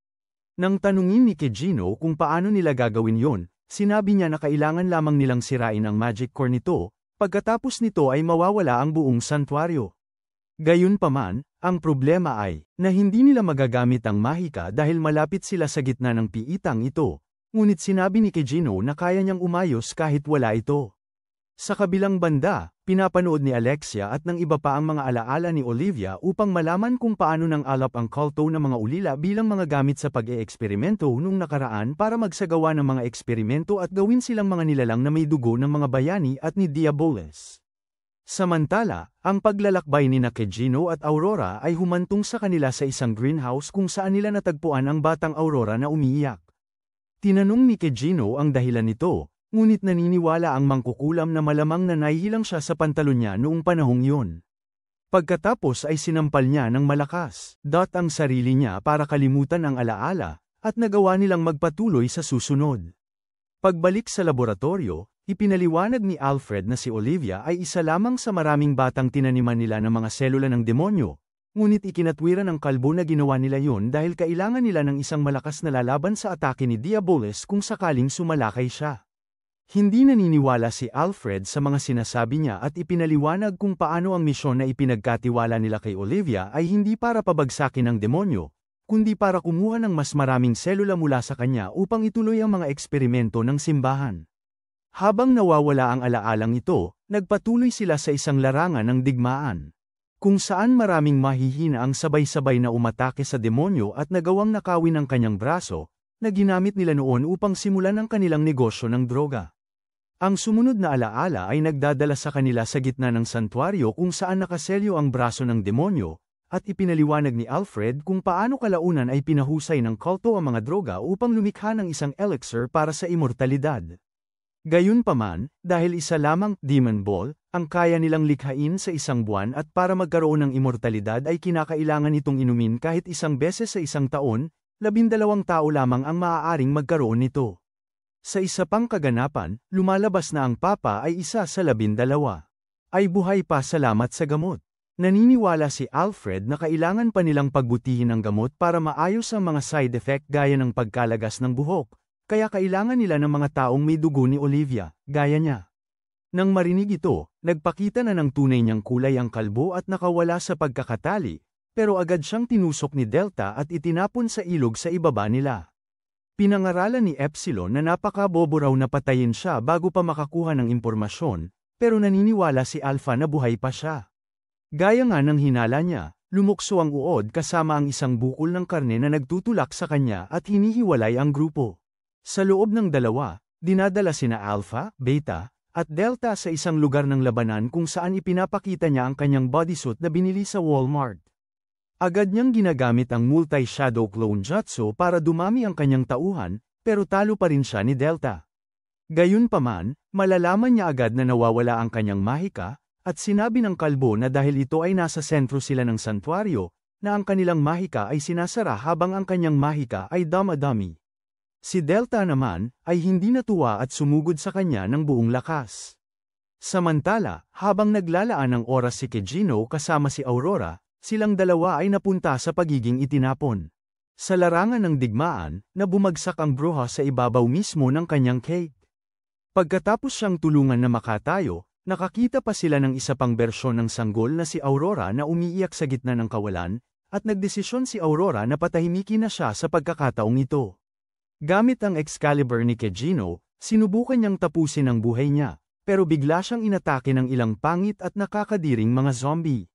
Nang tanungin ni Kejino kung paano nila gagawin yon, sinabi niya na kailangan lamang nilang sirain ang magic core nito, pagkatapos nito ay mawawala ang buong santuario. Gayunpaman, ang problema ay, na hindi nila magagamit ang mahika dahil malapit sila sa gitna ng piitang ito, ngunit sinabi ni Kejino na kaya niyang umayos kahit wala ito. Sa kabilang banda, pinapanood ni Alexia at ng iba pa ang mga alaala ni Olivia upang malaman kung paano nang alap ang kulto ng mga ulila bilang mga gamit sa pag-eeksperimento nung nakaraan para magsagawa ng mga eksperimento at gawin silang mga nilalang na may dugo ng mga bayani at ni Diaboles. Samantala, ang paglalakbay ni Kejino at Aurora ay humantong sa kanila sa isang greenhouse kung saan nila natagpuan ang batang Aurora na umiiyak. Tinanong ni Kejino ang dahilan nito, ngunit naniniwala ang mangkukulam na malamang na nahihilang siya sa pantalon niya noong panahong yun. Pagkatapos ay sinampal niya ng malakas, ang sarili niya para kalimutan ang alaala, at nagawa nilang magpatuloy sa susunod. Pagbalik sa laboratorio, ipinaliwanag ni Alfred na si Olivia ay isa lamang sa maraming batang tinaniman nila ng mga selula ng demonyo, ngunit ikinatwiran ng kalbo na ginawa nila yun dahil kailangan nila ng isang malakas na lalaban sa atake ni Diaboles kung sakaling sumalakay siya. Hindi naniniwala si Alfred sa mga sinasabi niya at ipinaliwanag kung paano ang misyon na ipinagkatiwala nila kay Olivia ay hindi para pabagsakin ang demonyo, kundi para kumuha ng mas maraming selula mula sa kanya upang ituloy ang mga eksperimento ng simbahan. Habang nawawala ang alaalang ito, nagpatuloy sila sa isang larangan ng digmaan, kung saan maraming mahihina ang sabay-sabay na umatake sa demonyo at nagawang nakawin ang kanyang braso, na ginamit nila noon upang simulan ang kanilang negosyo ng droga. Ang sumunod na alaala ay nagdadala sa kanila sa gitna ng santuaryo kung saan nakaselyo ang braso ng demonyo, at ipinaliwanag ni Alfred kung paano kalaunan ay pinahusay ng kulto ang mga droga upang lumikha ng isang elixir para sa immortalidad. Gayunpaman, dahil isa lamang demon ball ang kaya nilang likhain sa isang buwan at para magkaroon ng immortalidad ay kinakailangan itong inumin kahit isang beses sa isang taon, 12 tao lamang ang maaaring magkaroon nito. Sa isa pang kaganapan, lumalabas na ang Papa ay isa sa 12. Ay buhay pa salamat sa gamot. Naniniwala si Alfred na kailangan pa nilang pagbutihin ang gamot para maayos ang mga side effect gaya ng pagkalagas ng buhok, kaya kailangan nila ng mga taong may dugo ni Olivia, gaya niya. Nang marinig ito, nagpakita na ng tunay niyang kulay ang kalbo at nakawala sa pagkakatali, pero agad siyang tinusok ni Delta at itinapon sa ilog sa ibaba nila. Pinangaralan ni Epsilon na napakabobo raw na patayin siya bago pa makakuha ng impormasyon, pero naniniwala si Alpha na buhay pa siya. Gaya nga ng hinala niya, lumukso ang uod kasama ang isang bukol ng karne na nagtutulak sa kanya at hinihiwalay ang grupo. Sa loob ng dalawa, dinadala sina Alpha, Beta, at Delta sa isang lugar ng labanan kung saan ipinapakita niya ang kanyang bodysuit na binili sa Walmart. Agad niyang ginagamit ang multi-shadow clone jutsu para dumami ang kanyang tauhan, pero talo pa rin siya ni Delta. Gayunpaman, malalaman niya agad na nawawala ang kanyang mahika, at sinabi ng kalbo na dahil ito ay nasa sentro sila ng santuaryo, na ang kanilang mahika ay sinasara habang ang kanyang mahika ay dama-dami. Si Delta naman, ay hindi natuwa at sumugod sa kanya ng buong lakas. Samantala, habang naglalaan ng oras si Kejino kasama si Aurora, silang dalawa ay napunta sa pagiging itinapon. Sa larangan ng digmaan, na bumagsak ang bruha sa ibabaw mismo ng kanyang cake. Pagkatapos siyang tulungan na makatayo, nakakita pa sila ng isa pang bersyon ng sanggol na si Aurora na umiiyak sa gitna ng kawalan, at nagdesisyon si Aurora na patahimikin na siya sa pagkakataong ito. Gamit ang Excalibur ni Kejino, sinubukan niyang tapusin ang buhay niya, pero bigla siyang inatake ng ilang pangit at nakakadiring mga zombie.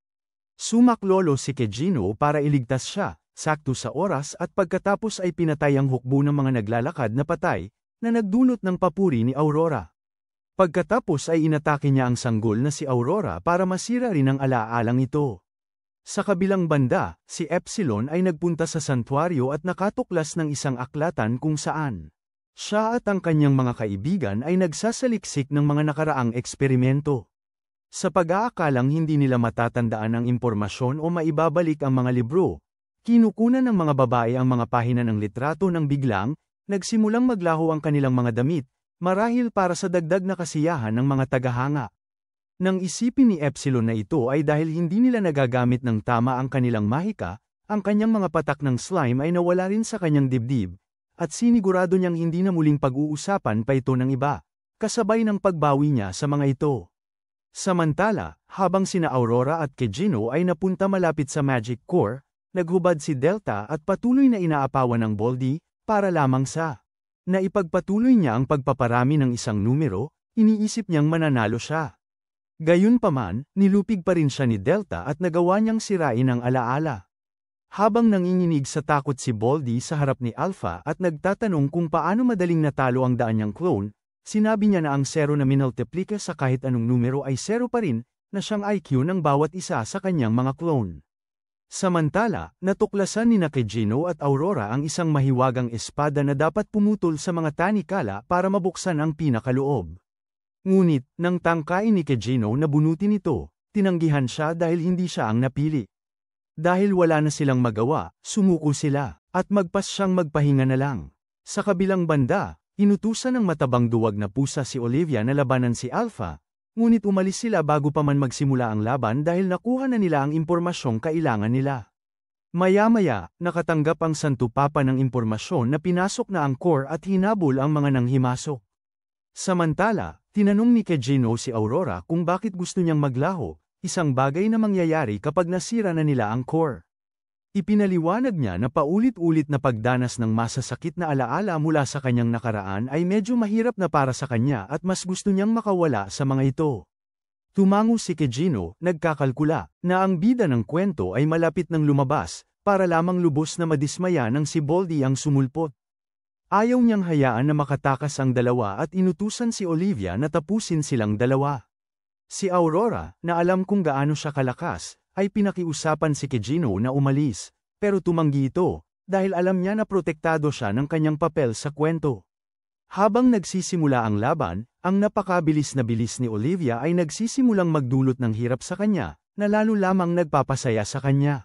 Sumaklolo si Kejino para iligtas siya, sakto sa oras at pagkatapos ay pinatay ang hukbo ng mga naglalakad na patay, na nagdulot ng papuri ni Aurora. Pagkatapos ay inatake niya ang sanggol na si Aurora para masira rin ang alaalang ito. Sa kabilang banda, si Epsilon ay nagpunta sa santuaryo at nakatuklas ng isang aklatan kung saan siya at ang kanyang mga kaibigan ay nagsasaliksik ng mga nakaraang eksperimento. Sa pag-aakalang hindi nila matatandaan ang impormasyon o maibabalik ang mga libro, kinukunan ng mga babae ang mga pahina ng litrato nang biglang, nagsimulang maglaho ang kanilang mga damit, marahil para sa dagdag na kasiyahan ng mga tagahanga. Nang isipin ni Epsilon na ito ay dahil hindi nila nagagamit ng tama ang kanilang mahika, ang kanyang mga patak ng slime ay nawala rin sa kanyang dibdib, at sinigurado niyang hindi na muling pag-uusapan pa ito ng iba, kasabay ng pagbawi niya sa mga ito. Samantala, habang sina Aurora at Kejino ay napunta malapit sa Magic Core, naghubad si Delta at patuloy na inaapawan ng Baldy, para lamang sa naipagpatuloy niya ang pagpaparami ng isang numero, iniisip niyang mananalo siya. Gayunpaman, nilupig pa rin siya ni Delta at nagawa niyang sirain ang alaala. Habang nanginginig sa takot si Baldy sa harap ni Alpha at nagtatanong kung paano madaling natalo ang daan niyang clone, sinabi niya na ang 0 na minultiplika sa kahit anong numero ay 0 pa rin, na siyang IQ ng bawat isa sa kanyang mga clone. Samantala, natuklasan ni Kejino at Aurora ang isang mahiwagang espada na dapat pumutol sa mga tanikala para mabuksan ang pinakaloob. Ngunit, nang tangkain ni Kejino na bunutin ito, tinanggihan siya dahil hindi siya ang napili. Dahil wala na silang magawa, sumuko sila, at magpas siyang magpahinga na lang. Sa kabilang banda, inutusan ng matabang duwag na pusa si Olivia na labanan si Alpha, ngunit umalis sila bago pa man magsimula ang laban dahil nakuha na nila ang impormasyong kailangan nila. Maya-maya, nakatanggap ang Santo Papa ng impormasyon na pinasok na ang core at hinabol ang mga nanghimasok. Samantala, tinanong ni Kejino si Aurora kung bakit gusto niyang maglaho, isang bagay na mangyayari kapag nasira na nila ang core. Ipinaliwanag niya na paulit-ulit na pagdanas ng masasakit na alaala mula sa kanyang nakaraan ay medyo mahirap na para sa kanya at mas gusto niyang makawala sa mga ito. Tumango si Kejino, nagkakalkula, na ang bida ng kwento ay malapit ng lumabas, para lamang lubos na madismaya ng si Baldy ang sumulpot. Ayaw niyang hayaan na makatakas ang dalawa at inutusan si Olivia na tapusin silang dalawa. Si Aurora, na alam kung gaano siya kalakas, ay pinakiusapan si Kejino na umalis, pero tumanggi ito, dahil alam niya na protektado siya ng kanyang papel sa kwento. Habang nagsisimula ang laban, ang napakabilis na bilis ni Olivia ay nagsisimulang magdulot ng hirap sa kanya, na lalo lamang nagpapasaya sa kanya.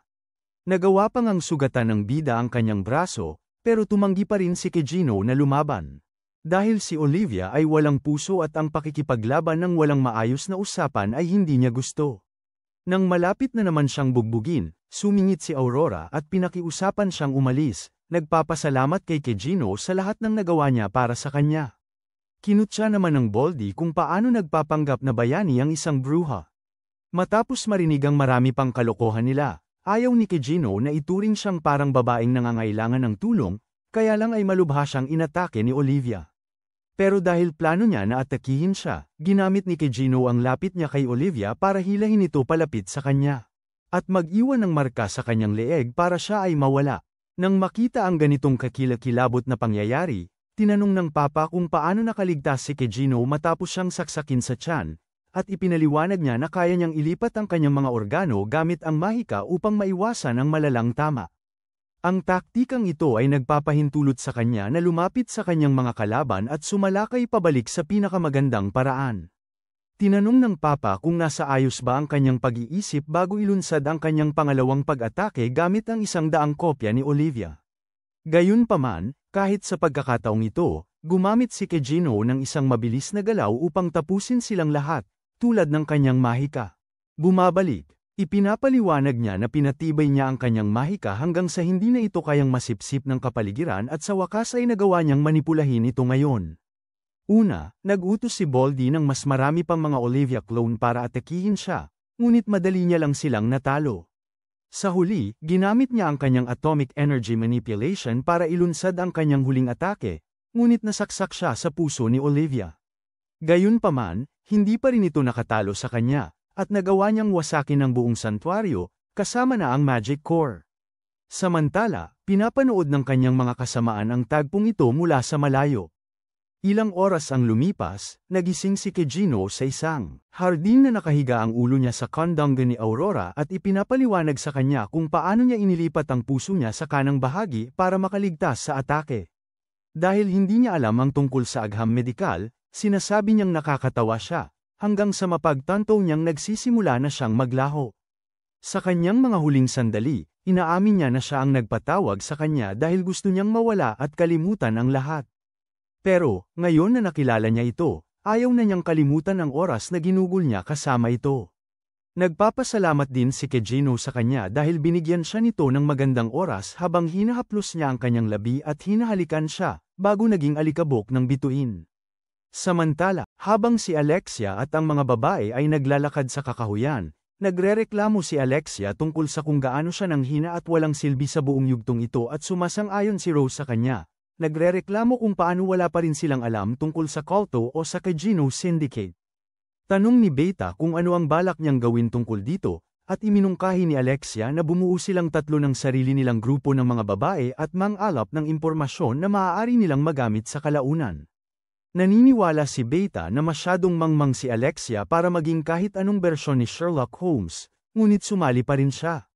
Nagawa pang ang sugatan ng bida ang kanyang braso, pero tumanggi pa rin si Kejino na lumaban. Dahil si Olivia ay walang puso at ang pakikipaglaban ng walang maayos na usapan ay hindi niya gusto. Nang malapit na naman siyang bugbugin, sumingit si Aurora at pinakiusapan siyang umalis, nagpapasalamat kay Kejino sa lahat ng nagawa niya para sa kanya. Kinutya naman ng Baldy kung paano nagpapanggap na bayani ang isang bruha. Matapos marinig ang marami pang kalokohan nila, ayaw ni Kejino na ituring siyang parang babaeng nangangailangan ng tulong, kaya lang ay malubha siyang inatake ni Olivia. Pero dahil plano niya na atakihin siya, ginamit ni Kejino ang lapit niya kay Olivia para hilahin ito palapit sa kanya. At mag-iwan ng marka sa kanyang leeg para siya ay mawala. Nang makita ang ganitong kakilakilabot na pangyayari, tinanong ng papa kung paano nakaligtas si Kejino matapos siyang saksakin sa tiyan, at ipinaliwanag niya na kaya niyang ilipat ang kanyang mga organo gamit ang mahika upang maiwasan ang malalang tama. Ang taktikang ito ay nagpapahintulot sa kanya na lumapit sa kanyang mga kalaban at sumalakay pabalik sa pinakamagandang paraan. Tinanong ng papa kung nasa ayos ba ang kanyang pag-iisip bago ilunsad ang kanyang pangalawang pag-atake gamit ang 100 kopya ni Olivia. Gayunpaman, kahit sa pagkakataong ito, gumamit si Kejino ng isang mabilis na galaw upang tapusin silang lahat, tulad ng kanyang mahika. Bumabalik. Ipinapaliwanag niya na pinatibay niya ang kanyang mahika hanggang sa hindi na ito kayang masipsip ng kapaligiran at sa wakas ay nagawa niyang manipulahin ito ngayon. Una, nag-utos si Baldy ng mas marami pang mga Olivia clone para atakihin siya, ngunit madali niya lang silang natalo. Sa huli, ginamit niya ang kanyang atomic energy manipulation para ilunsad ang kanyang huling atake, ngunit nasaksak siya sa puso ni Olivia. Gayunpaman, hindi pa rin ito nakatalo sa kanya, at nagawa niyang wasakin ang buong santuaryo, kasama na ang magic core. Samantala, pinapanood ng kanyang mga kasamaan ang tagpong ito mula sa malayo. Ilang oras ang lumipas, nagising si Kejino sa isang hardin na nakahiga ang ulo niya sa kandangga ni Aurora at ipinapaliwanag sa kanya kung paano niya inilipat ang puso niya sa kanang bahagi para makaligtas sa atake. Dahil hindi niya alam ang tungkol sa agham medikal, sinasabi niyang nakakatawa siya, hanggang sa mapagtanto niyang nagsisimula na siyang maglaho. Sa kanyang mga huling sandali, inaamin niya na siya ang nagpatawag sa kanya dahil gusto niyang mawala at kalimutan ang lahat. Pero, ngayon na nakilala niya ito, ayaw na niyang kalimutan ang oras na ginugol niya kasama ito. Nagpapasalamat din si Kejino sa kanya dahil binigyan siya nito ng magandang oras habang hinahaplos niya ang kanyang labi at hinahalikan siya, bago naging alikabok ng bituin. Samantala, habang si Alexia at ang mga babae ay naglalakad sa kakahuyan, nagrereklamo si Alexia tungkol sa kung gaano siya nang hina at walang silbi sa buong yugtong ito at sumasang-ayon si Rose sa kanya. Nagrereklamo kung paano wala pa rin silang alam tungkol sa Culto o sa Kejino Syndicate. Tanong ni Beta kung ano ang balak niyang gawin tungkol dito, at iminungkahi ni Alexia na bumuo silang tatlo ng sarili nilang grupo ng mga babae at mang-alap ng impormasyon na maaari nilang magamit sa kalaunan. Naniniwala si Beta na masyadong mangmang si Alexia para maging kahit anong bersyon ni Sherlock Holmes, ngunit sumali pa rin siya.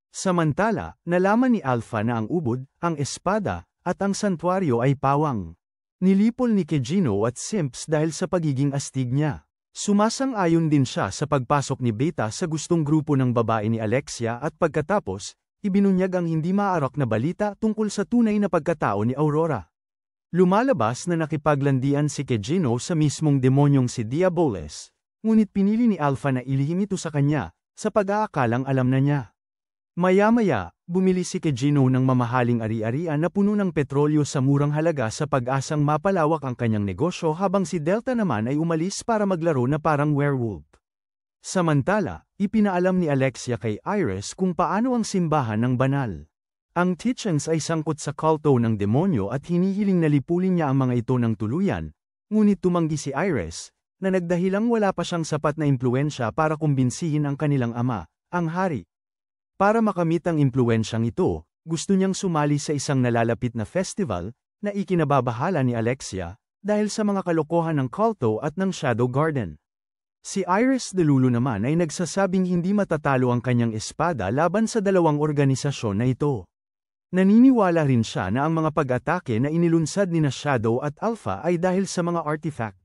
Samantala, nalaman ni Alpha na ang ubod, ang espada, at ang santuaryo ay pawang. Nilipol ni Kejino at Simps dahil sa pagiging astig niya. Sumasang-ayon din siya sa pagpasok ni Beta sa gustong grupo ng babae ni Alexia at pagkatapos, ibinunyag ang hindi maarak na balita tungkol sa tunay na pagkatao ni Aurora. Lumalabas na nakipaglandian si Kejino sa mismong demonyong si Diaboles, ngunit pinili ni Alpha na ilihim ito sa kanya, sa pag-aakalang alam na niya. Maya-maya, bumili si Kejino ng mamahaling ari-arian na puno ng petrolyo sa murang halaga sa pag-asang mapalawak ang kanyang negosyo habang si Delta naman ay umalis para maglaro na parang werewolf. Samantala, ipinaalam ni Alexia kay Iris kung paano ang simbahan ng banal. Ang Tietjens ay sangkot sa kulto ng demonyo at hinihiling na lipulin niya ang mga ito ng tuluyan, ngunit tumanggi si Iris, na nagdahilang wala pa siyang sapat na impluensya para kumbinsihin ang kanilang ama, ang hari. Para makamit ang impluensyang ito, gusto niyang sumali sa isang nalalapit na festival, na ikinababahala ni Alexia, dahil sa mga kalokohan ng Culto at ng Shadow Garden. Si Iris de Lulu naman ay nagsasabing hindi matatalo ang kanyang espada laban sa dalawang organisasyon na ito. Naniniwala rin siya na ang mga pag-atake na inilunsad ni Shadow at Alpha ay dahil sa mga artifact,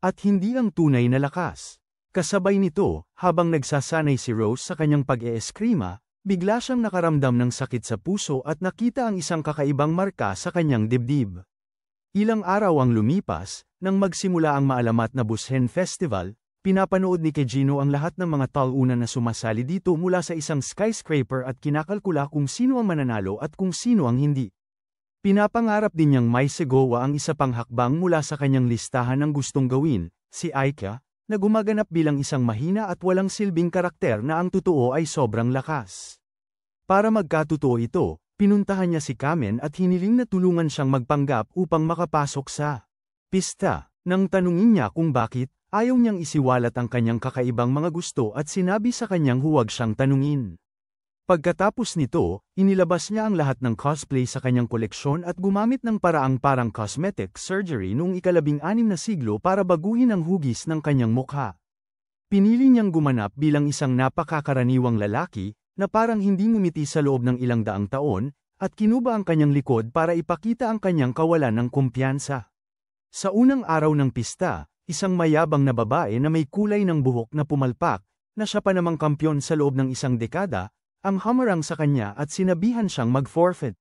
at hindi ang tunay na lakas. Kasabay nito, habang nagsasanay si Rose sa kanyang pag-eeskrima, bigla siyang nakaramdam ng sakit sa puso at nakita ang isang kakaibang marka sa kanyang dibdib. Ilang araw ang lumipas, nang magsimula ang maalamat na Bushen Festival, pinapanood ni Kejino ang lahat ng mga talunan na sumasali dito mula sa isang skyscraper at kinakalkula kung sino ang mananalo at kung sino ang hindi. Pinapangarap din niyang may segowa ang isa pang hakbang mula sa kanyang listahan ng gustong gawin, si Aika, na gumaganap bilang isang mahina at walang silbing karakter na ang totoo ay sobrang lakas. Para magkatotoo ito, pinuntahan niya si Kamen at hiniling na tulungan siyang magpanggap upang makapasok sa pista. Nang tanungin niya kung bakit, ayaw niyang isiwalat ang kanyang kakaibang mga gusto at sinabi sa kanyang huwag siyang tanungin. Pagkatapos nito, inilabas niya ang lahat ng cosplay sa kanyang koleksyon at gumamit ng paraang parang cosmetic surgery noong ika-16 na siglo para baguhin ang hugis ng kanyang mukha. Pinili niyang gumanap bilang isang napakakaraniwang lalaki, na parang hindi ngumiti sa loob ng ilang daang taon, at kinuba ang kanyang likod para ipakita ang kanyang kawalan ng kumpiyansa. Sa unang araw ng pista, isang mayabang na babae na may kulay ng buhok na pumalpak, na siya pa namang kampyon sa loob ng isang dekada, ang hamarang sa kanya at sinabihan siyang mag-forfeit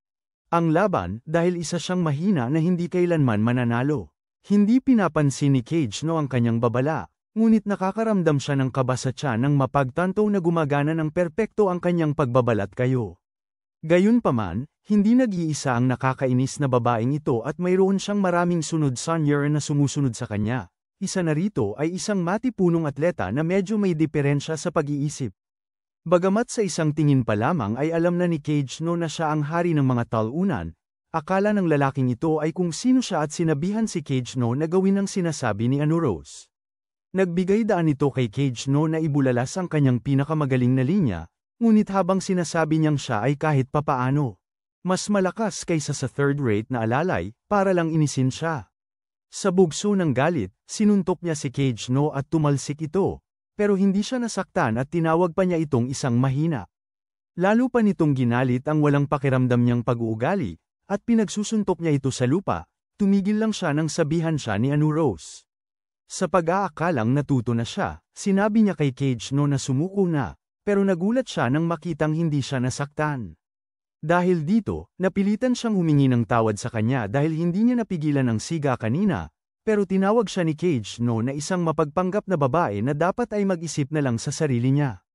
ang laban dahil isa siyang mahina na hindi kailanman mananalo. Hindi pinapansin ni Cage no ang kanyang babala, ngunit nakakaramdam siya ng kaba sa tiyan nang mapagtanto na gumagana ng perpekto ang kanyang pagbabalat kayo. Gayunpaman, hindi nag-iisa ang nakakainis na babaeng ito at mayroon siyang maraming sunod sonyer na sumusunod sa kanya. Isa na rito ay isang matipunong atleta na medyo may diferensya sa pag-iisip. Bagamat sa isang tingin pa lamang ay alam na ni Cage no na siya ang hari ng mga talunan, akala ng lalaking ito ay kung sino siya at sinabihan si Cage no na gawin ang sinasabi ni Rose. Nagbigay daan ito kay Cage no na ibulalas ang kanyang pinakamagaling na linya, ngunit habang sinasabi niyang siya ay kahit papaano mas malakas kaysa sa third-rate na alalay, para lang inisin siya. Sa bugso ng galit, sinuntok niya si Cage no at tumalsik ito. Pero hindi siya nasaktan at tinawag pa niya itong isang mahina. Lalo pa nitong ginalit ang walang pakiramdam niyang pag-uugali, at pinagsusuntok niya ito sa lupa, tumigil lang siya nang sabihan siya ni Rose. Sa pag-aakalang natuto na siya, sinabi niya kay Cage no na sumuko na, pero nagulat siya nang makitang hindi siya nasaktan. Dahil dito, napilitan siyang humingi ng tawad sa kanya dahil hindi niya napigilan ang siga kanina, pero tinawag siya ni Cage no na isang mapagpanggap na babae na dapat ay mag-isip na lang sa sarili niya.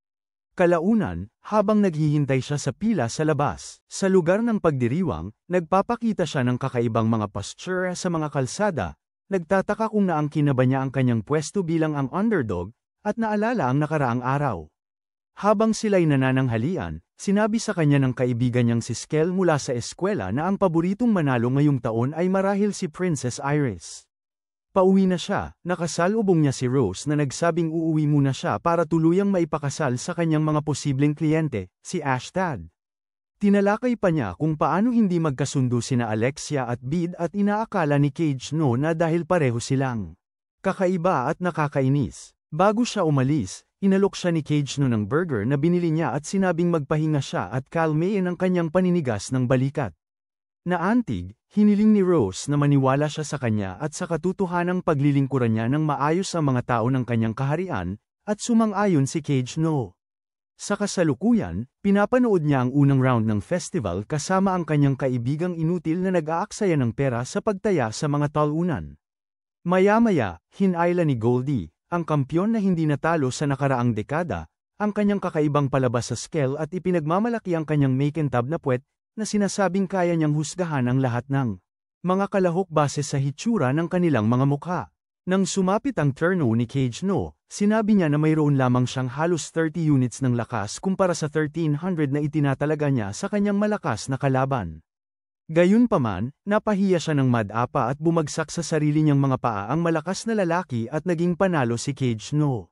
Kalaunan, habang naghihintay siya sa pila sa labas, sa lugar ng pagdiriwang, nagpapakita siya ng kakaibang mga posture sa mga kalsada, nagtataka kung naangkin na ba niya ang kanyang pwesto bilang ang underdog, at naalala ang nakaraang araw. Habang sila'y nanananghalian, sinabi sa kanya ng kaibigan niyang si Skel mula sa eskwela na ang paboritong manalo ngayong taon ay marahil si Princess Iris. Pauwi na siya, nakasalubong niya si Rose na nagsabing uuwi muna siya para tuluyang maipakasal sa kanyang mga posibleng kliyente, si Ashtad. Tinalakay pa niya kung paano hindi magkasundo sina Alexia at Bede at inaakala ni Cage no na dahil pareho silang kakaiba at nakakainis. Bago siya umalis, inalok siya ni Cage no ng burger na binili niya at sinabing magpahinga siya at kalmayin ang kanyang paninigas ng balikat. Naantig, hiniling ni Rose na maniwala siya sa kanya at sa katotohanang paglilingkuran niya ng maayos ang mga tao ng kanyang kaharian, at sumang-ayon si Cage no. Sa kasalukuyan, pinapanood niya ang unang round ng festival kasama ang kanyang kaibigang inutil na nag-aaksaya ng pera sa pagtaya sa mga talunan. Maya-maya, hinayla ni Goldie, ang kampyon na hindi natalo sa nakaraang dekada, ang kanyang kakaibang palabas sa Skel at ipinagmamalaki ang kanyang makintab na puwet, na sinasabing kaya niyang husgahan ang lahat ng mga kalahok base sa hitsura ng kanilang mga mukha. Nang sumapit ang turno ni Cage no, sinabi niya na mayroon lamang siyang halos 30 units ng lakas kumpara sa 1,300 na itinatalaga niya sa kanyang malakas na kalaban. Gayunpaman, napahiya siya ng mad-apa at bumagsak sa sarili niyang mga paa ang malakas na lalaki at naging panalo si Cage no.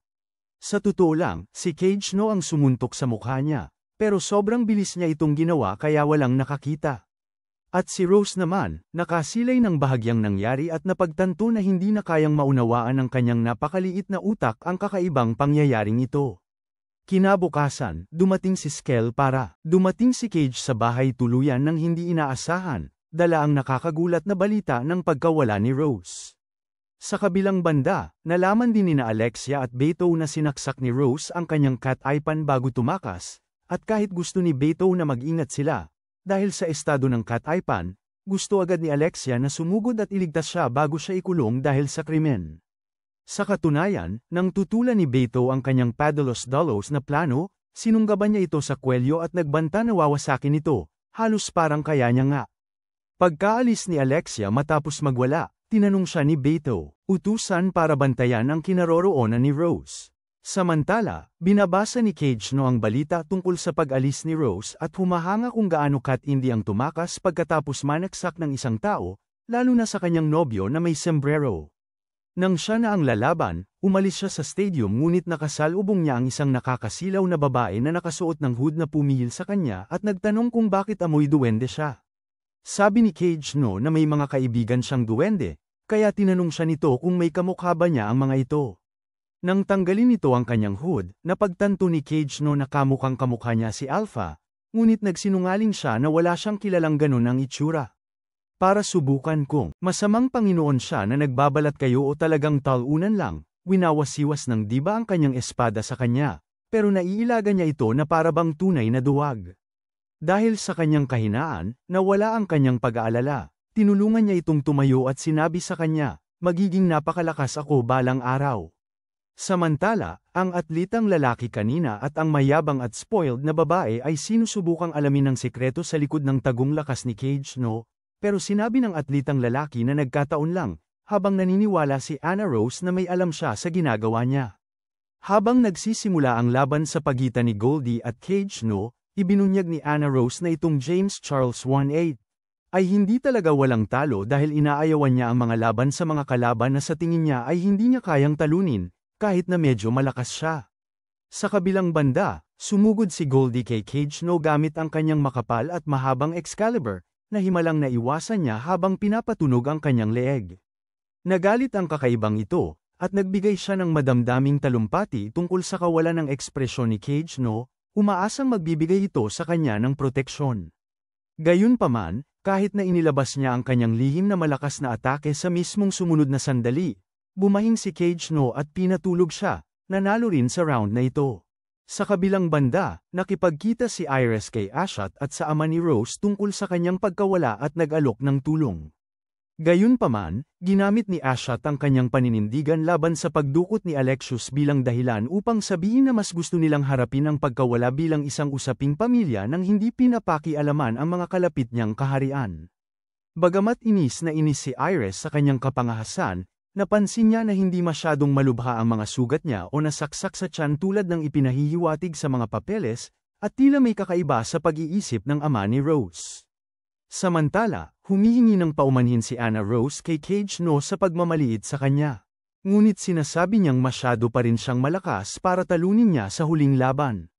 Sa totoo lang, si Cage no ang sumuntok sa mukha niya. Pero sobrang bilis niya itong ginawa kaya walang nakakita. At si Rose naman, nakasilay ng bahagyang nangyari at napagtanto na hindi na kayang maunawaan ng kanyang napakaliit na utak ang kakaibang pangyayaring ito. Kinabukasan, dumating si Skell para dumating si Cage sa bahay tuluyan ng hindi inaasahan, dala ang nakakagulat na balita ng pagkawala ni Rose. Sa kabilang banda, nalaman din nina Alexia at Beto na sinaksak ni Rose ang kanyang cat-ipan bago tumakas, at kahit gusto ni Beto na mag-ingat sila, dahil sa estado ng cat-ipan, gusto agad ni Alexia na sumugod at iligtas siya bago siya ikulong dahil sa krimen. Sa katunayan, nang tutulan ni Beto ang kanyang padalos-dalos na plano, sinunggaban niya ito sa kwelyo at nagbanta na wawasakin ito, halos parang kaya niya nga. Pagkaalis ni Alexia matapos magwala, tinanong siya ni Beto, utusan para bantayan ang kinaroroonan ni Rose. Samantala, binabasa ni Cage ang balita tungkol sa pag-alis ni Rose at humahanga kung gaano katindi ang tumakas pagkatapos manaksak ng isang tao, lalo na sa kanyang nobyo na may sombrero. Nang siya na ang lalaban, umalis siya sa stadium ngunit nakasalubong niya ang isang nakakasilaw na babae na nakasuot ng hood na pumihil sa kanya at nagtanong kung bakit amoy duwende siya. Sabi ni Cage na may mga kaibigan siyang duwende, kaya tinanong siya nito kung may kamukha ba niya ang mga ito. Nang tanggalin nito ang kanyang hood, napagtanto ni Cage na kamukhang kamukha niya si Alpha, ngunit nagsinungaling siya na wala siyang kilalang ganun ang itsura. Para subukan kung masamang Panginoon siya na nagbabalat kayo o talagang talunan lang, winawasiwas ng diba ang kanyang espada sa kanya, pero naiilaga niya ito na parabang tunay na duwag. Dahil sa kanyang kahinaan, nawala ang kanyang pag-aalala, tinulungan niya itong tumayo at sinabi sa kanya, magiging napakalakas ako balang araw. Samantala, ang atlitang lalaki kanina at ang mayabang at spoiled na babae ay sinusubukang alamin ng sekreto sa likod ng tagong lakas ni Cage pero sinabi ng atlitang lalaki na nagkataon lang, habang naniniwala si Anna Rose na may alam siya sa ginagawa niya. Habang nagsisimula ang laban sa pagitan ni Goldie at Cage ibinunyag ni Anna Rose na itong James Charles 1-8 ay hindi talaga walang talo dahil inaayawan niya ang mga laban sa mga kalaban na sa tingin niya ay hindi niya kayang talunin, kahit na medyo malakas siya. Sa kabilang banda, sumugod si Goldie kay Cage gamit ang kanyang makapal at mahabang Excalibur, na himalang naiwasan niya habang pinapatunog ang kanyang leeg. Nagalit ang kakaibang ito, at nagbigay siya ng madamdaming talumpati tungkol sa kawalan ng ekspresyon ni Cage umaasang magbibigay ito sa kanya ng proteksyon. Gayunpaman, kahit na inilabas niya ang kanyang lihim na malakas na atake sa mismong sumunod na sandali, bumahing si Cage at pinatulog siya, nanalo rin sa round na ito. Sa kabilang banda, nakipagkita si Iris kay Ashat at sa ama ni Rose tungkol sa kanyang pagkawala at nag-alok ng tulong. Gayunpaman, ginamit ni Ashat ang kanyang paninindigan laban sa pagdukot ni Alexius bilang dahilan upang sabihin na mas gusto nilang harapin ang pagkawala bilang isang usaping pamilya nang hindi pinapakialaman ang mga kalapit niyang kaharian. Bagamat inis na inis si Iris sa kanyang kapangahasan, napansin niya na hindi masyadong malubha ang mga sugat niya o nasaksak sa tiyan tulad ng ipinahihiwatig sa mga papeles, at tila may kakaiba sa pag-iisip ng ama ni Rose. Samantala, humihingi ng paumanhin si Anna Rose kay Cage sa pagmamaliit sa kanya. Ngunit sinasabi niyang masyado pa rin siyang malakas para talunin niya sa huling laban.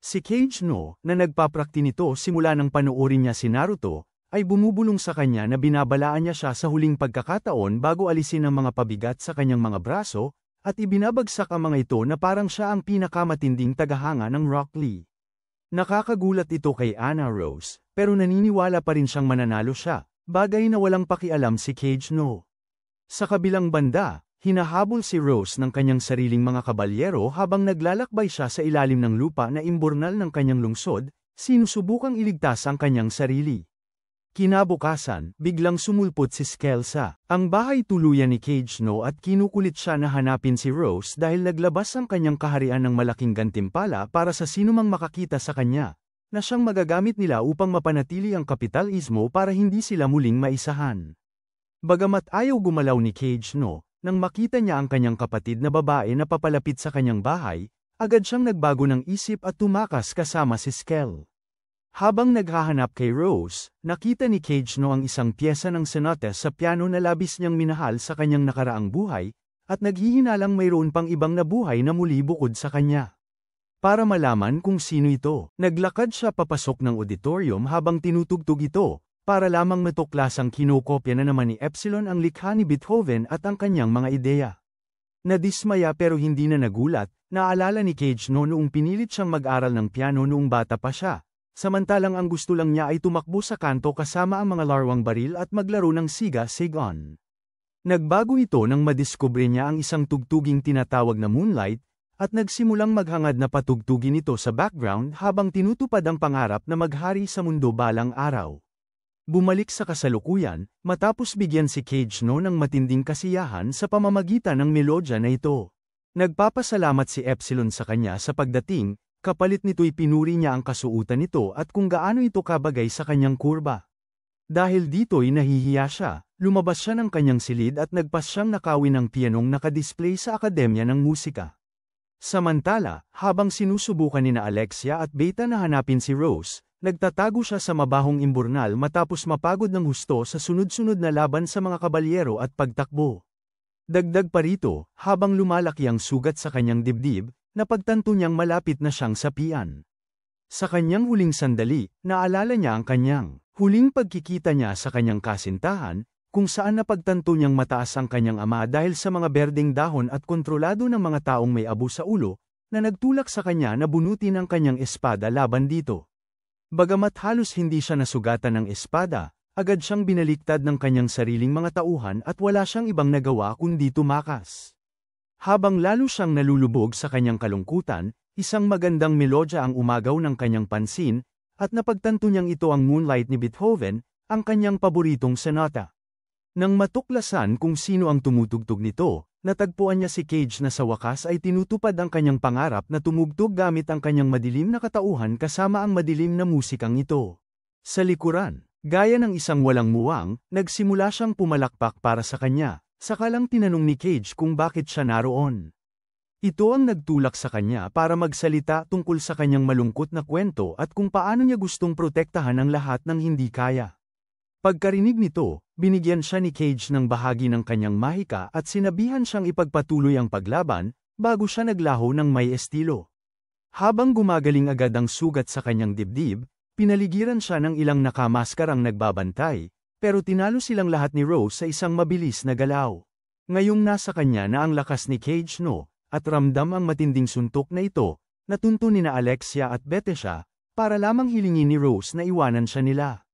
Si Cage na nagpaprakti nito simula nang panoorin niya si Naruto, ay bumubulong sa kanya na binabalaan niya siya sa huling pagkakataon bago alisin ang mga pabigat sa kanyang mga braso, at ibinabagsak ang mga ito na parang siya ang pinakamatinding tagahanga ng Rock Lee. Nakakagulat ito kay Anna Rose, pero naniniwala pa rin siyang mananalo siya, bagay na walang pakialam si Cage Sa kabilang banda, hinahabol si Rose ng kanyang sariling mga kabalyero habang naglalakbay siya sa ilalim ng lupa na imburnal ng kanyang lungsod, sinusubukang iligtas ang kanyang sarili. Kinabukasan, biglang sumulpot si Skell sa ang bahay tuluyan ni Cage at kinukulit siya na hanapin si Rose dahil naglabas ang kanyang kaharian ng malaking gantimpala para sa sinumang makakita sa kanya, na siyang magagamit nila upang mapanatili ang kapitalismo para hindi sila muling maisahan. Bagamat ayaw gumalaw ni Cage nang makita niya ang kanyang kapatid na babae na papalapit sa kanyang bahay, agad siyang nagbago ng isip at tumakas kasama si Skell. Habang naghahanap kay Rose, nakita ni Cage ang isang pyesa ng sonates sa piano na labis niyang minahal sa kanyang nakaraang buhay, at naghihinalang mayroon pang ibang nabuhay na muli bukod sa kanya. Para malaman kung sino ito, naglakad siya papasok ng auditorium habang tinutugtog ito, para lamang matuklasang kinokopya na naman ni Epsilon ang likha ni Beethoven at ang kanyang mga ideya. Nadismaya pero hindi na nagulat, naalala ni Cage noong pinilit siyang mag-aral ng piano noong bata pa siya, samantalang ang gusto lang niya ay tumakbo sa kanto kasama ang mga larwang baril at maglaro ng siga-sigon. Nagbago ito nang madiskubre niya ang isang tugtuging tinatawag na Moonlight, at nagsimulang maghangad na patugtugin ito sa background habang tinutupad ang pangarap na maghari sa mundo balang araw. Bumalik sa kasalukuyan, matapos bigyan si Cage ng matinding kasiyahan sa pamamagitan ng melodya na ito. Nagpapasalamat si Epsilon sa kanya sa pagdating, kapalit nito'y pinuri niya ang kasuutan nito at kung gaano ito kabagay sa kanyang kurba. Dahil dito'y nahihiya siya, lumabas siya ng kanyang silid at nagpas siyang nakawin ng pianong nakadisplay sa Akademya ng Musika. Samantala, habang sinusubukan ni na Alexia at Beta na hanapin si Rose, nagtatago siya sa mabahong imburnal matapos mapagod ng husto sa sunod-sunod na laban sa mga kabalyero at pagtakbo. Dagdag pa rito, habang lumalaki ang sugat sa kanyang dibdib, napagtanto niyang malapit na siyang sapian. Sa kanyang huling sandali, naalala niya ang kanyang huling pagkikita niya sa kanyang kasintahan, kung saan napagtanto niyang mataas ang kanyang ama dahil sa mga berdeng dahon at kontrolado ng mga taong may abo sa ulo, na nagtulak sa kanya na bunutin ang kanyang espada laban dito. Bagamat halos hindi siya nasugatan ng espada, agad siyang binaliktad ng kanyang sariling mga tauhan at wala siyang ibang nagawa kundi tumakas. Habang lalo siyang nalulubog sa kanyang kalungkutan, isang magandang melodya ang umagaw ng kanyang pansin, at napagtanto niyang ito ang Moonlight ni Beethoven, ang kanyang paboritong sonata. Nang matuklasan kung sino ang tumutugtog nito, natagpuan niya si Cage na sa wakas ay tinutupad ang kanyang pangarap na tumugtog gamit ang kanyang madilim na katauhan kasama ang madilim na musikang ito. Sa likuran, gaya ng isang walang muwang, nagsimula siyang pumalakpak para sa kanya, sakalang tinanong ni Cage kung bakit siya naroon. Ito ang nagtulak sa kanya para magsalita tungkol sa kanyang malungkot na kwento at kung paano niya gustong protektahan ang lahat ng hindi kaya. Pagkarinig nito, binigyan siya ni Cage ng bahagi ng kanyang mahika at sinabihan siyang ipagpatuloy ang paglaban, bago siya naglaho ng may estilo. Habang gumagaling agad ang sugat sa kanyang dibdib, pinaligiran siya ng ilang nakamaskarang nagbabantay, pero tinalo silang lahat ni Rose sa isang mabilis na galaw. Ngayong nasa kanya na ang lakas ni Cage at ramdam ang matinding suntok na ito, natunto ni na Alexia at Beta siya, para lamang hilingin ni Rose na iwanan siya nila.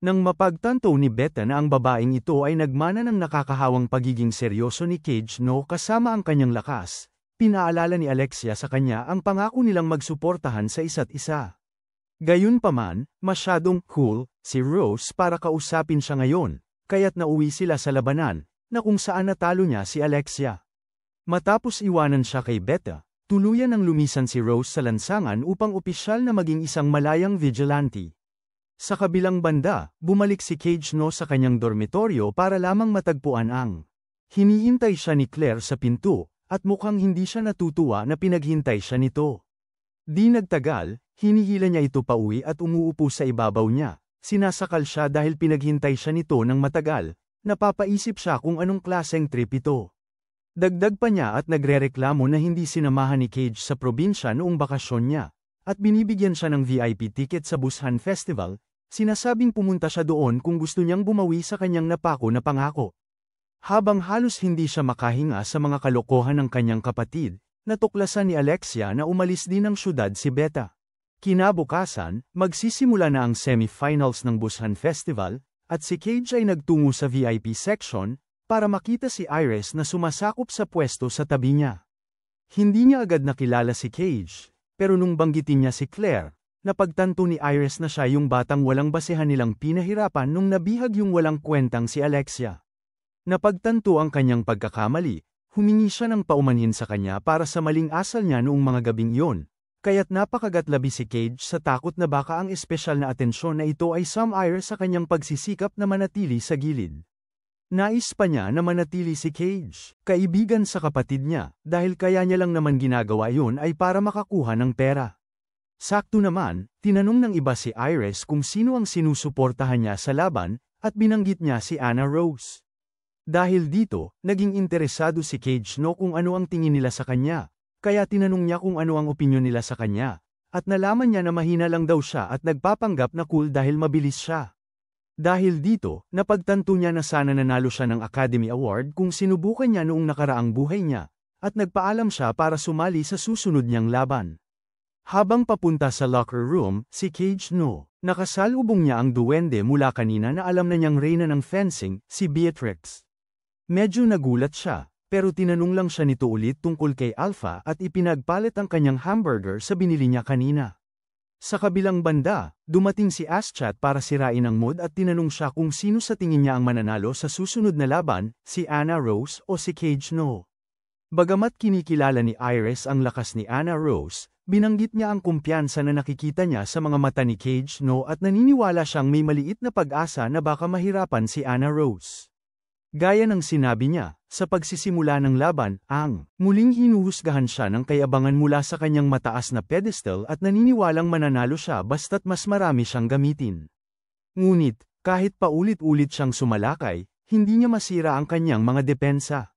Nang mapagtanto ni Beta na ang babaeng ito ay nagmana ng nakakahawang pagiging seryoso ni Cage kasama ang kanyang lakas, pinaalala ni Alexia sa kanya ang pangako nilang magsuportahan sa isa't isa. Gayunpaman, masyadong cool si Rose para kausapin siya ngayon, kaya't nauwi sila sa labanan, na kung saan natalo niya si Alexia. Matapos iwanan siya kay Beta, tuluyan ang lumisan si Rose sa lansangan upang opisyal na maging isang malayang vigilante. Sa kabilang banda, bumalik si Cage sa kanyang dormitoryo para lamang matagpuan ang hinihintay siya ni Claire sa pinto, at mukhang hindi siya natutuwa na pinaghintay siya nito. Di nagtagal, hinihila niya ito pauwi at umuupo sa ibabaw niya, sinasakal siya dahil pinaghintay siya nito ng matagal, napapaisip siya kung anong klaseng trip ito. Dagdag pa niya at nagrereklamo na hindi sinamahan ni Cage sa probinsya noong bakasyon niya, at binibigyan siya ng VIP ticket sa Busan Festival, sinasabing pumunta siya doon kung gusto niyang bumawi sa kanyang napako na pangako. Habang halos hindi siya makahinga sa mga kalokohan ng kanyang kapatid, natuklasan ni Alexia na umalis din ng syudad si Beta. Kinabukasan, magsisimula na ang semifinals ng Busan Festival, at si Cage ay nagtungo sa VIP section, para makita si Iris na sumasakop sa pwesto sa tabi niya. Hindi niya agad nakilala si Cage, pero nung banggitin niya si Claire, napagtanto ni Iris na siya yung batang walang basehan nilang pinahirapan nung nabihag yung walang kwentang si Alexia. Napagtanto ang kanyang pagkakamali, humingi siya ng paumanhin sa kanya para sa maling asal niya noong mga gabing iyon, kaya't napakagatlabi si Cage sa takot na baka ang espesyal na atensyon na ito ay some-ire sa kanyang pagsisikap na manatili sa gilid. Nais pa niya na manatili si Cage, kaibigan sa kapatid niya, dahil kaya niya lang naman ginagawa yun ay para makakuha ng pera. Sakto naman, tinanong ng iba si Iris kung sino ang sinusuportahan niya sa laban, at binanggit niya si Anna Rose. Dahil dito, naging interesado si Cage kung ano ang tingin nila sa kanya, kaya tinanong niya kung ano ang opinyon nila sa kanya, at nalaman niya na mahina lang daw siya at nagpapanggap na cool dahil mabilis siya. Dahil dito, napagtanto niya na sana nanalo siya ng Academy Award kung sinubukan niya noong nakaraang buhay niya, at nagpaalam siya para sumali sa susunod niyang laban. Habang papunta sa locker room, si Cage No, nakasalubong niya ang duwende mula kanina na alam na niyang reyna ng fencing, si Beatrix. Medyo nagulat siya, pero tinanong lang siya nito ulit tungkol kay Alpha at ipinagpalit ang kanyang hamburger sa binili niya kanina. Sa kabilang banda, dumating si Aschat para sirain ang mood at tinanong siya kung sino sa tingin niya ang mananalo sa susunod na laban, si Anna Rose o si Cage No. Bagamat kinikilala ni Iris ang lakas ni Anna Rose, binanggit niya ang kumpiyansa na nakikita niya sa mga mata ni Cage No at naniniwala siyang may maliit na pag-asa na baka mahirapan si Anna Rose. Gaya ng sinabi niya, sa pagsisimula ng laban, muling hinuhusgahan siya ng kayabangan mula sa kanyang mataas na pedestal at naniniwalang mananalo siya basta't mas marami siyang gamitin. Ngunit, kahit paulit-ulit siyang sumalakay, hindi niya masira ang kanyang mga depensa.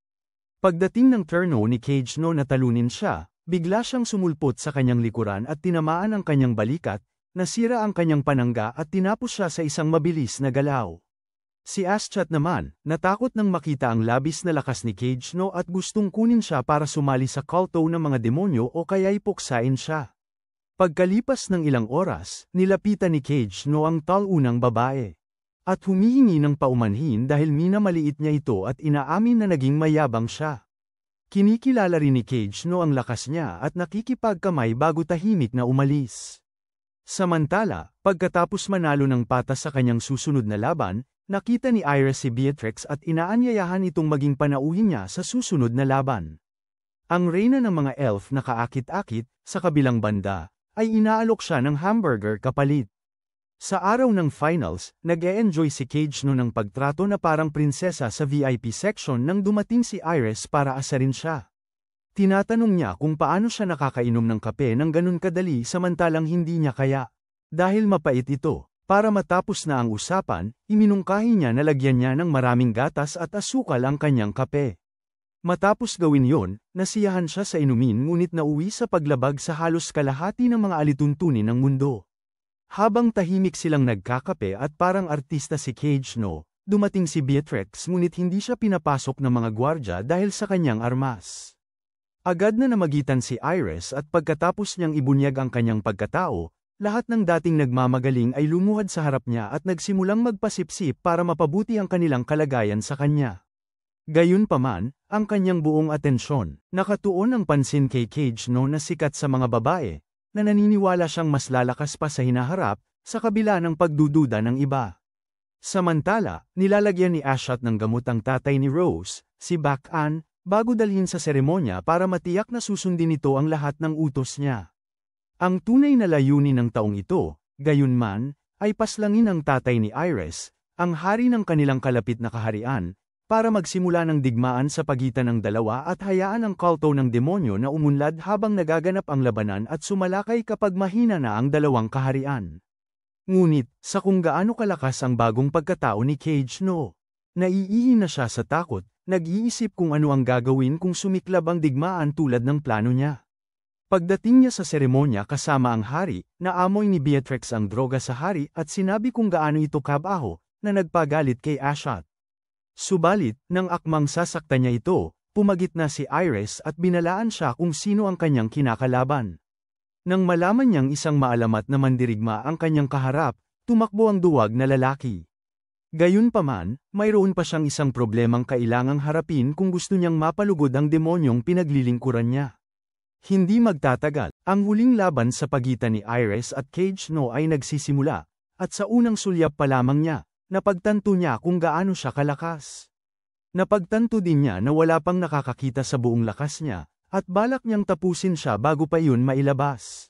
Pagdating ng turno ni Cage No na talunin siya, bigla siyang sumulpot sa kanyang likuran at tinamaan ang kanyang balikat, nasira ang kanyang panangga at tinapos siya sa isang mabilis na galaw. Si Aschat naman, natakot nang makita ang labis na lakas ni Cage No at gustong kunin siya para sumali sa kulto ng mga demonyo o kaya'y puksain siya. Pagkalipas ng ilang oras, nilapitan ni Cage No ang talunang babae. At humihingi ng paumanhin dahil minamaliit niya ito at inaamin na naging mayabang siya. Kinikilala rin ni Cage No ang lakas niya at nakikipagkamay bago tahimik na umalis. Samantala, pagkatapos manalo ng patas sa kanyang susunod na laban, nakita ni Iris si Beatrix at inaanyayahan itong maging panauhin niya sa susunod na laban. Ang reyna ng mga elf na kaakit-akit, sa kabilang banda, ay inaalok siya ng hamburger kapalit. Sa araw ng finals, nag-e-enjoy si Cage No ng pagtrato na parang prinsesa sa VIP section nang dumating si Iris para asarin siya. Tinatanong niya kung paano siya nakakainom ng kape ng ganun kadali samantalang hindi niya kaya. Dahil mapait ito. Para matapos na ang usapan, iminungkahi niya na lagyan niya ng maraming gatas at asukal ang kanyang kape. Matapos gawin yon, nasiyahan siya sa inumin ngunit nauwi sa paglabag sa halos kalahati ng mga alituntunin ng mundo. Habang tahimik silang nagkakape at parang artista si Cage No, dumating si Beatrix ngunit hindi siya pinapasok ng mga gwardya dahil sa kanyang armas. Agad na namagitan si Iris at pagkatapos niyang ibunyag ang kanyang pagkatao, lahat ng dating nagmamagaling ay lumuhad sa harap niya at nagsimulang magpasipsip para mapabuti ang kanilang kalagayan sa kanya. Gayunpaman, ang kanyang buong atensyon, nakatuon ang pansin kay Cage No na sikat sa mga babae, na naniniwala siyang mas lalakas pa sa hinaharap, sa kabila ng pagdududa ng iba. Samantala, nilalagyan ni Aschat ng gamot ang tatay ni Rose, si Back-An, bago dalhin sa seremonya para matiyak na susundin nito ang lahat ng utos niya. Ang tunay na layunin ng taong ito, gayunman, ay paslangin ang tatay ni Iris, ang hari ng kanilang kalapit na kaharian, para magsimula ng digmaan sa pagitan ng dalawa at hayaan ang kulto ng demonyo na umunlad habang nagaganap ang labanan at sumalakay kapag mahina na ang dalawang kaharian. Ngunit, sa kung gaano kalakas ang bagong pagkatao ni Cage No, naiihi na siya sa takot, nag-iisip kung ano ang gagawin kung sumiklab ang digmaan tulad ng plano niya. Pagdating niya sa seremonya kasama ang hari, naamoy ni Beatrix ang droga sa hari at sinabi kung gaano ito kabaho, na nagpagalit kay Aschat. Subalit, nang akmang sasaktan niya ito, pumagit na si Iris at binalaan siya kung sino ang kanyang kinakalaban. Nang malaman niyang isang maalamat na mandirigma ang kanyang kaharap, tumakbo ang duwag na lalaki. Gayunpaman, mayroon pa siyang isang problemang kailangang harapin kung gusto niyang mapalugod ang demonyong pinaglilingkuran niya. Hindi magtatagal, ang huling laban sa pagitan ni Iris at Cage No ay nagsisimula, at sa unang sulyap pa lamang niya, napagtanto niya kung gaano siya kalakas. Napagtanto din niya na wala pang nakakakita sa buong lakas niya, at balak niyang tapusin siya bago pa iyon mailabas.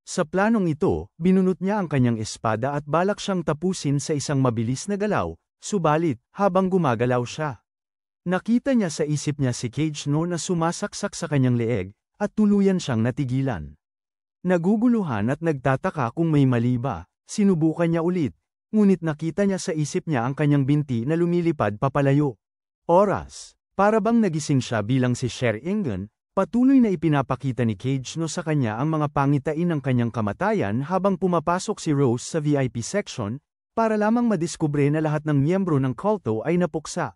Sa planong ito, binunot niya ang kanyang espada at balak siyang tapusin sa isang mabilis na galaw, subalit, habang gumagalaw siya. Nakita niya sa isip niya si Cage No na sumasaksak sa kanyang leeg, at tuluyan siyang natigilan. Naguguluhan at nagtataka kung may mali ba, sinubukan niya ulit, ngunit nakita niya sa isip niya ang kanyang binti na lumilipad papalayo. Oras, para bang nagising siya bilang si Sher Ingen, patuloy na ipinapakita ni Cage No sa kanya ang mga pangitain ng kanyang kamatayan habang pumapasok si Rose sa VIP section, para lamang madiskubre na lahat ng miyembro ng kulto ay napuksa.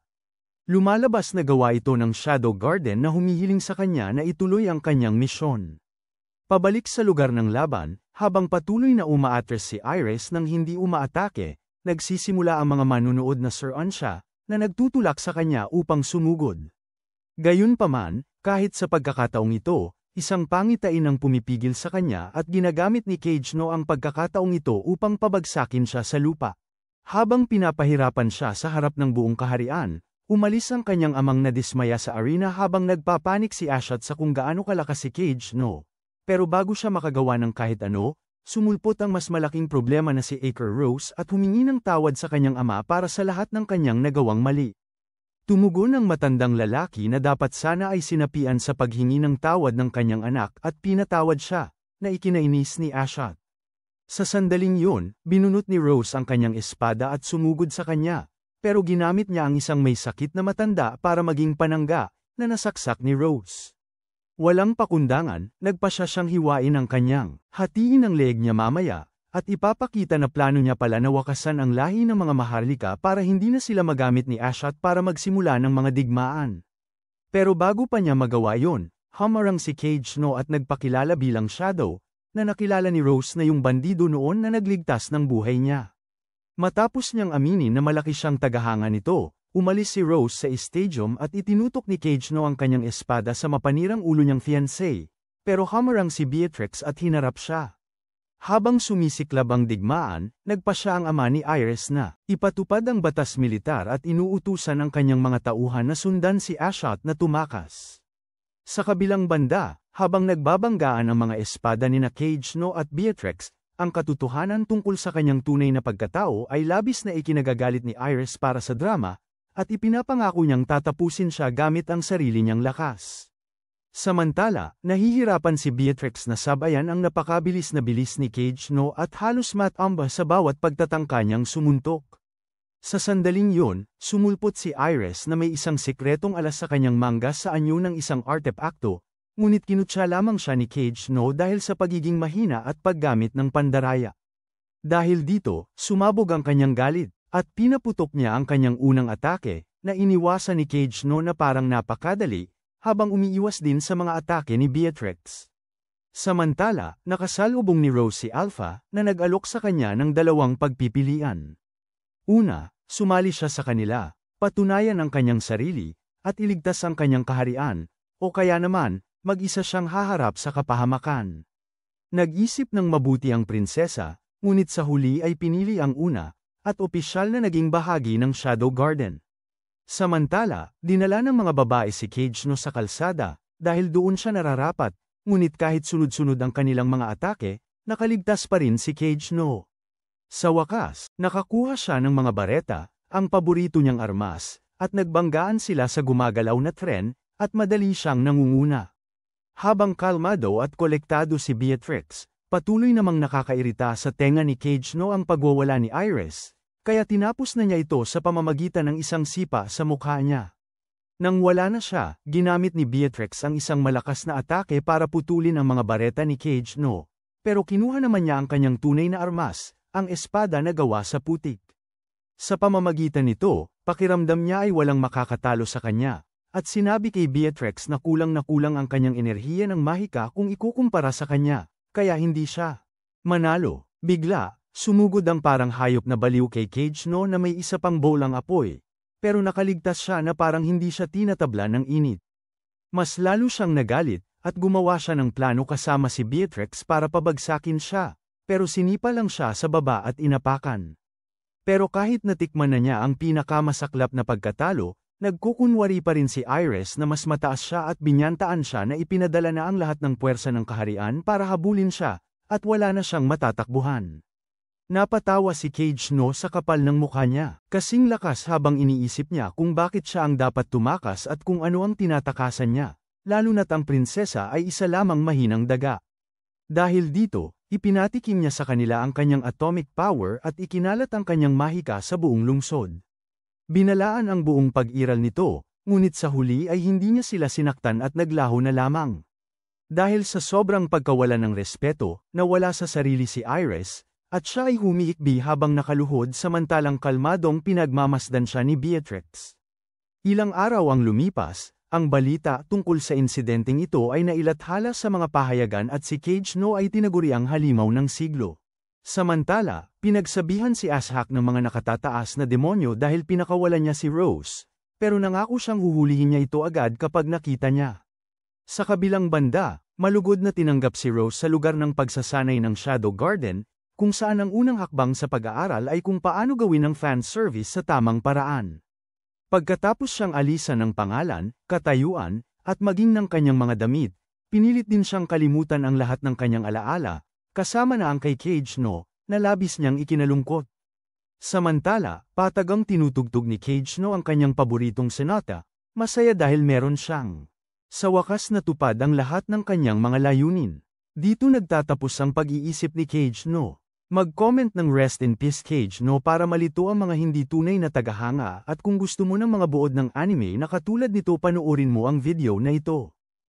Lumalabas na gawa ito ng Shadow Garden na humihiling sa kanya na ituloy ang kanyang misyon. Pabalik sa lugar ng laban, habang patuloy na umaatres si Iris nang hindi umaatake, nagsisimula ang mga manunood na Sir Ansha, na nagtutulak sa kanya upang sumugod. Gayunpaman, kahit sa pagkakataong ito, isang pangitain ang pumipigil sa kanya at ginagamit ni Cage No ang pagkakataong ito upang pabagsakin siya sa lupa. Habang pinapahirapan siya sa harap ng buong kaharian, umalis ang kanyang amang nadismaya sa arena habang nagpapanik si Ashat sa kung gaano kalakas si Cage No. Pero bago siya makagawa ng kahit ano, sumulpot ang mas malaking problema na si Acre Rose at humingi ng tawad sa kanyang ama para sa lahat ng kanyang nagawang mali. Tumugon ang matandang lalaki na dapat sana ay sinapian sa paghingi ng tawad ng kanyang anak at pinatawad siya, na ikinainis ni Ashat. Sa sandaling yun, binunot ni Rose ang kanyang espada at sumugod sa kanya, pero ginamit niya ang isang may sakit na matanda para maging panangga, na nasaksak ni Rose. Walang pakundangan, nagpasya siyang hiwain ang kanyang hatiin ang leeg niya mamaya, at ipapakita na plano niya pala na wakasan ang lahi ng mga Maharlika para hindi na sila magamit ni Ashat para magsimula ng mga digmaan. Pero bago pa niya magawa yon, humarang si Cage No at nagpakilala bilang Shadow, na nakilala ni Rose na yung bandido noon na nagligtas ng buhay niya. Matapos niyang aminin na malaki siyang tagahanga nito, umalis si Rose sa stadium at itinutok ni Cage No ang kanyang espada sa mapanirang ulo niyang fiancé, pero humarang si Beatrix at hinarap siya. Habang sumisiklab ang digmaan, nagpasya ang ama ni Iris na ipatupad ang batas militar at inuutusan ang kanyang mga tauhan na sundan si Ashat na tumakas. Sa kabilang banda, habang nagbabanggaan ang mga espada ni Cage No at Beatrix, ang katotohanan tungkol sa kanyang tunay na pagkatao ay labis na ikinagagalit ni Iris para sa drama, at ipinapangako niyang tatapusin siya gamit ang sarili niyang lakas. Samantala, nahihirapan si Beatrix na sabayan ang napakabilis na bilis ni Cage No at halos matamba sa bawat pagtatangka niyang sumuntok. Sa sandaling yun, sumulpot si Iris na may isang sikretong alas sa kanyang manggas sa anyo ng isang artepakto, ngunit kinutya lamang siya ni Cage No dahil sa pagiging mahina at paggamit ng pandaraya. Dahil dito, sumabog ang kanyang galit, at pinaputok niya ang kanyang unang atake, na iniwasan ni Cage No na parang napakadali, habang umiiwas din sa mga atake ni Beatrix. Samantala, nakasalubong ni Rose si Alpha, na nag-alok sa kanya ng dalawang pagpipilian. Una, sumali siya sa kanila, patunayan ang kanyang sarili, at iligtas ang kanyang kaharian, o kaya naman, mag-isa siyang haharap sa kapahamakan. Nag-isip ng mabuti ang prinsesa, ngunit sa huli ay pinili ang una, at opisyal na naging bahagi ng Shadow Garden. Samantala, dinala ng mga babae si Cage No sa kalsada, dahil doon siya nararapat, ngunit kahit sunod-sunod ang kanilang mga atake, nakaligtas pa rin si Cage No. Sa wakas, nakakuha siya ng mga bareta, ang paborito niyang armas, at nagbanggaan sila sa gumagalaw na tren, at madali siyang nangunguna. Habang kalmado at kolektado si Beatrix, patuloy namang nakakairita sa tenga ni Cage No ang pagwawala ni Iris, kaya tinapos na niya ito sa pamamagitan ng isang sipa sa mukha niya. Nang wala na siya, ginamit ni Beatrix ang isang malakas na atake para putulin ang mga bareta ni Cage No, pero kinuha naman niya ang kanyang tunay na armas, ang espada na gawa sa putik. Sa pamamagitan nito, pakiramdam niya ay walang makakatalo sa kanya, at sinabi kay Beatrix na kulang ang kanyang enerhiya ng mahika kung ikukumpara sa kanya. Kaya hindi siya manalo. Bigla, sumugod ang parang hayop na baliw kay Cage No na may isa pang bolang apoy, pero nakaligtas siya na parang hindi siya tinatabla ng init. Mas lalo siyang nagalit, at gumawa siya ng plano kasama si Beatrix para pabagsakin siya, pero sinipa lang siya sa baba at inapakan. Pero kahit natikman na niya ang pinakamasaklap na pagkatalo, nagkukunwari pa rin si Iris na mas mataas siya at binyantaan siya na ipinadala na ang lahat ng puwersa ng kaharian para habulin siya, at wala na siyang matatakbuhan. Napatawa si Cage No sa kapal ng mukha niya, kasing lakas habang iniisip niya kung bakit siya ang dapat tumakas at kung ano ang tinatakasan niya, lalo na't ang prinsesa ay isa lamang mahinang daga. Dahil dito, ipinatikim niya sa kanila ang kanyang atomic power at ikinalat ang kanyang mahika sa buong lungsod. Binalaan ang buong pag-iral nito, ngunit sa huli ay hindi niya sila sinaktan at naglaho na lamang. Dahil sa sobrang pagkawala ng respeto, nawala sa sarili si Iris, At siya ay humiikbi habang nakaluhod samantalang kalmadong pinagmamasdan siya ni Beatrix. Ilang araw ang lumipas, ang balita tungkol sa insidenteng ito ay nailathala sa mga pahayagan at si Cage No ay tinaguriang halimaw ng siglo. Samantala, pinagsabihan si Ashak ng mga nakatataas na demonyo dahil pinakawalan niya si Rose, pero nangako siyang huhulihin niya ito agad kapag nakita niya. Sa kabilang banda, malugod na tinanggap si Rose sa lugar ng pagsasanay ng Shadow Garden, kung saan ang unang hakbang sa pag-aaral ay kung paano gawin ang fan service sa tamang paraan. Pagkatapos siyang alisan ng pangalan, katayuan, at maging ng kanyang mga damit, pinilit din siyang kalimutan ang lahat ng kanyang alaala, kasama na ang kay Cage No, na labis niyang ikinalungkot. Samantala, patagang tinutugtog ni Cage No ang kanyang paboritong sonata, masaya dahil meron siyang. Sa wakas natupad ang lahat ng kanyang mga layunin. Dito nagtatapos ang pag-iisip ni Cage No. Mag-comment ng Rest in Peace Cage No para malito ang mga hindi tunay na tagahanga at kung gusto mo ng mga buod ng anime na katulad nito panoorin mo ang video na ito.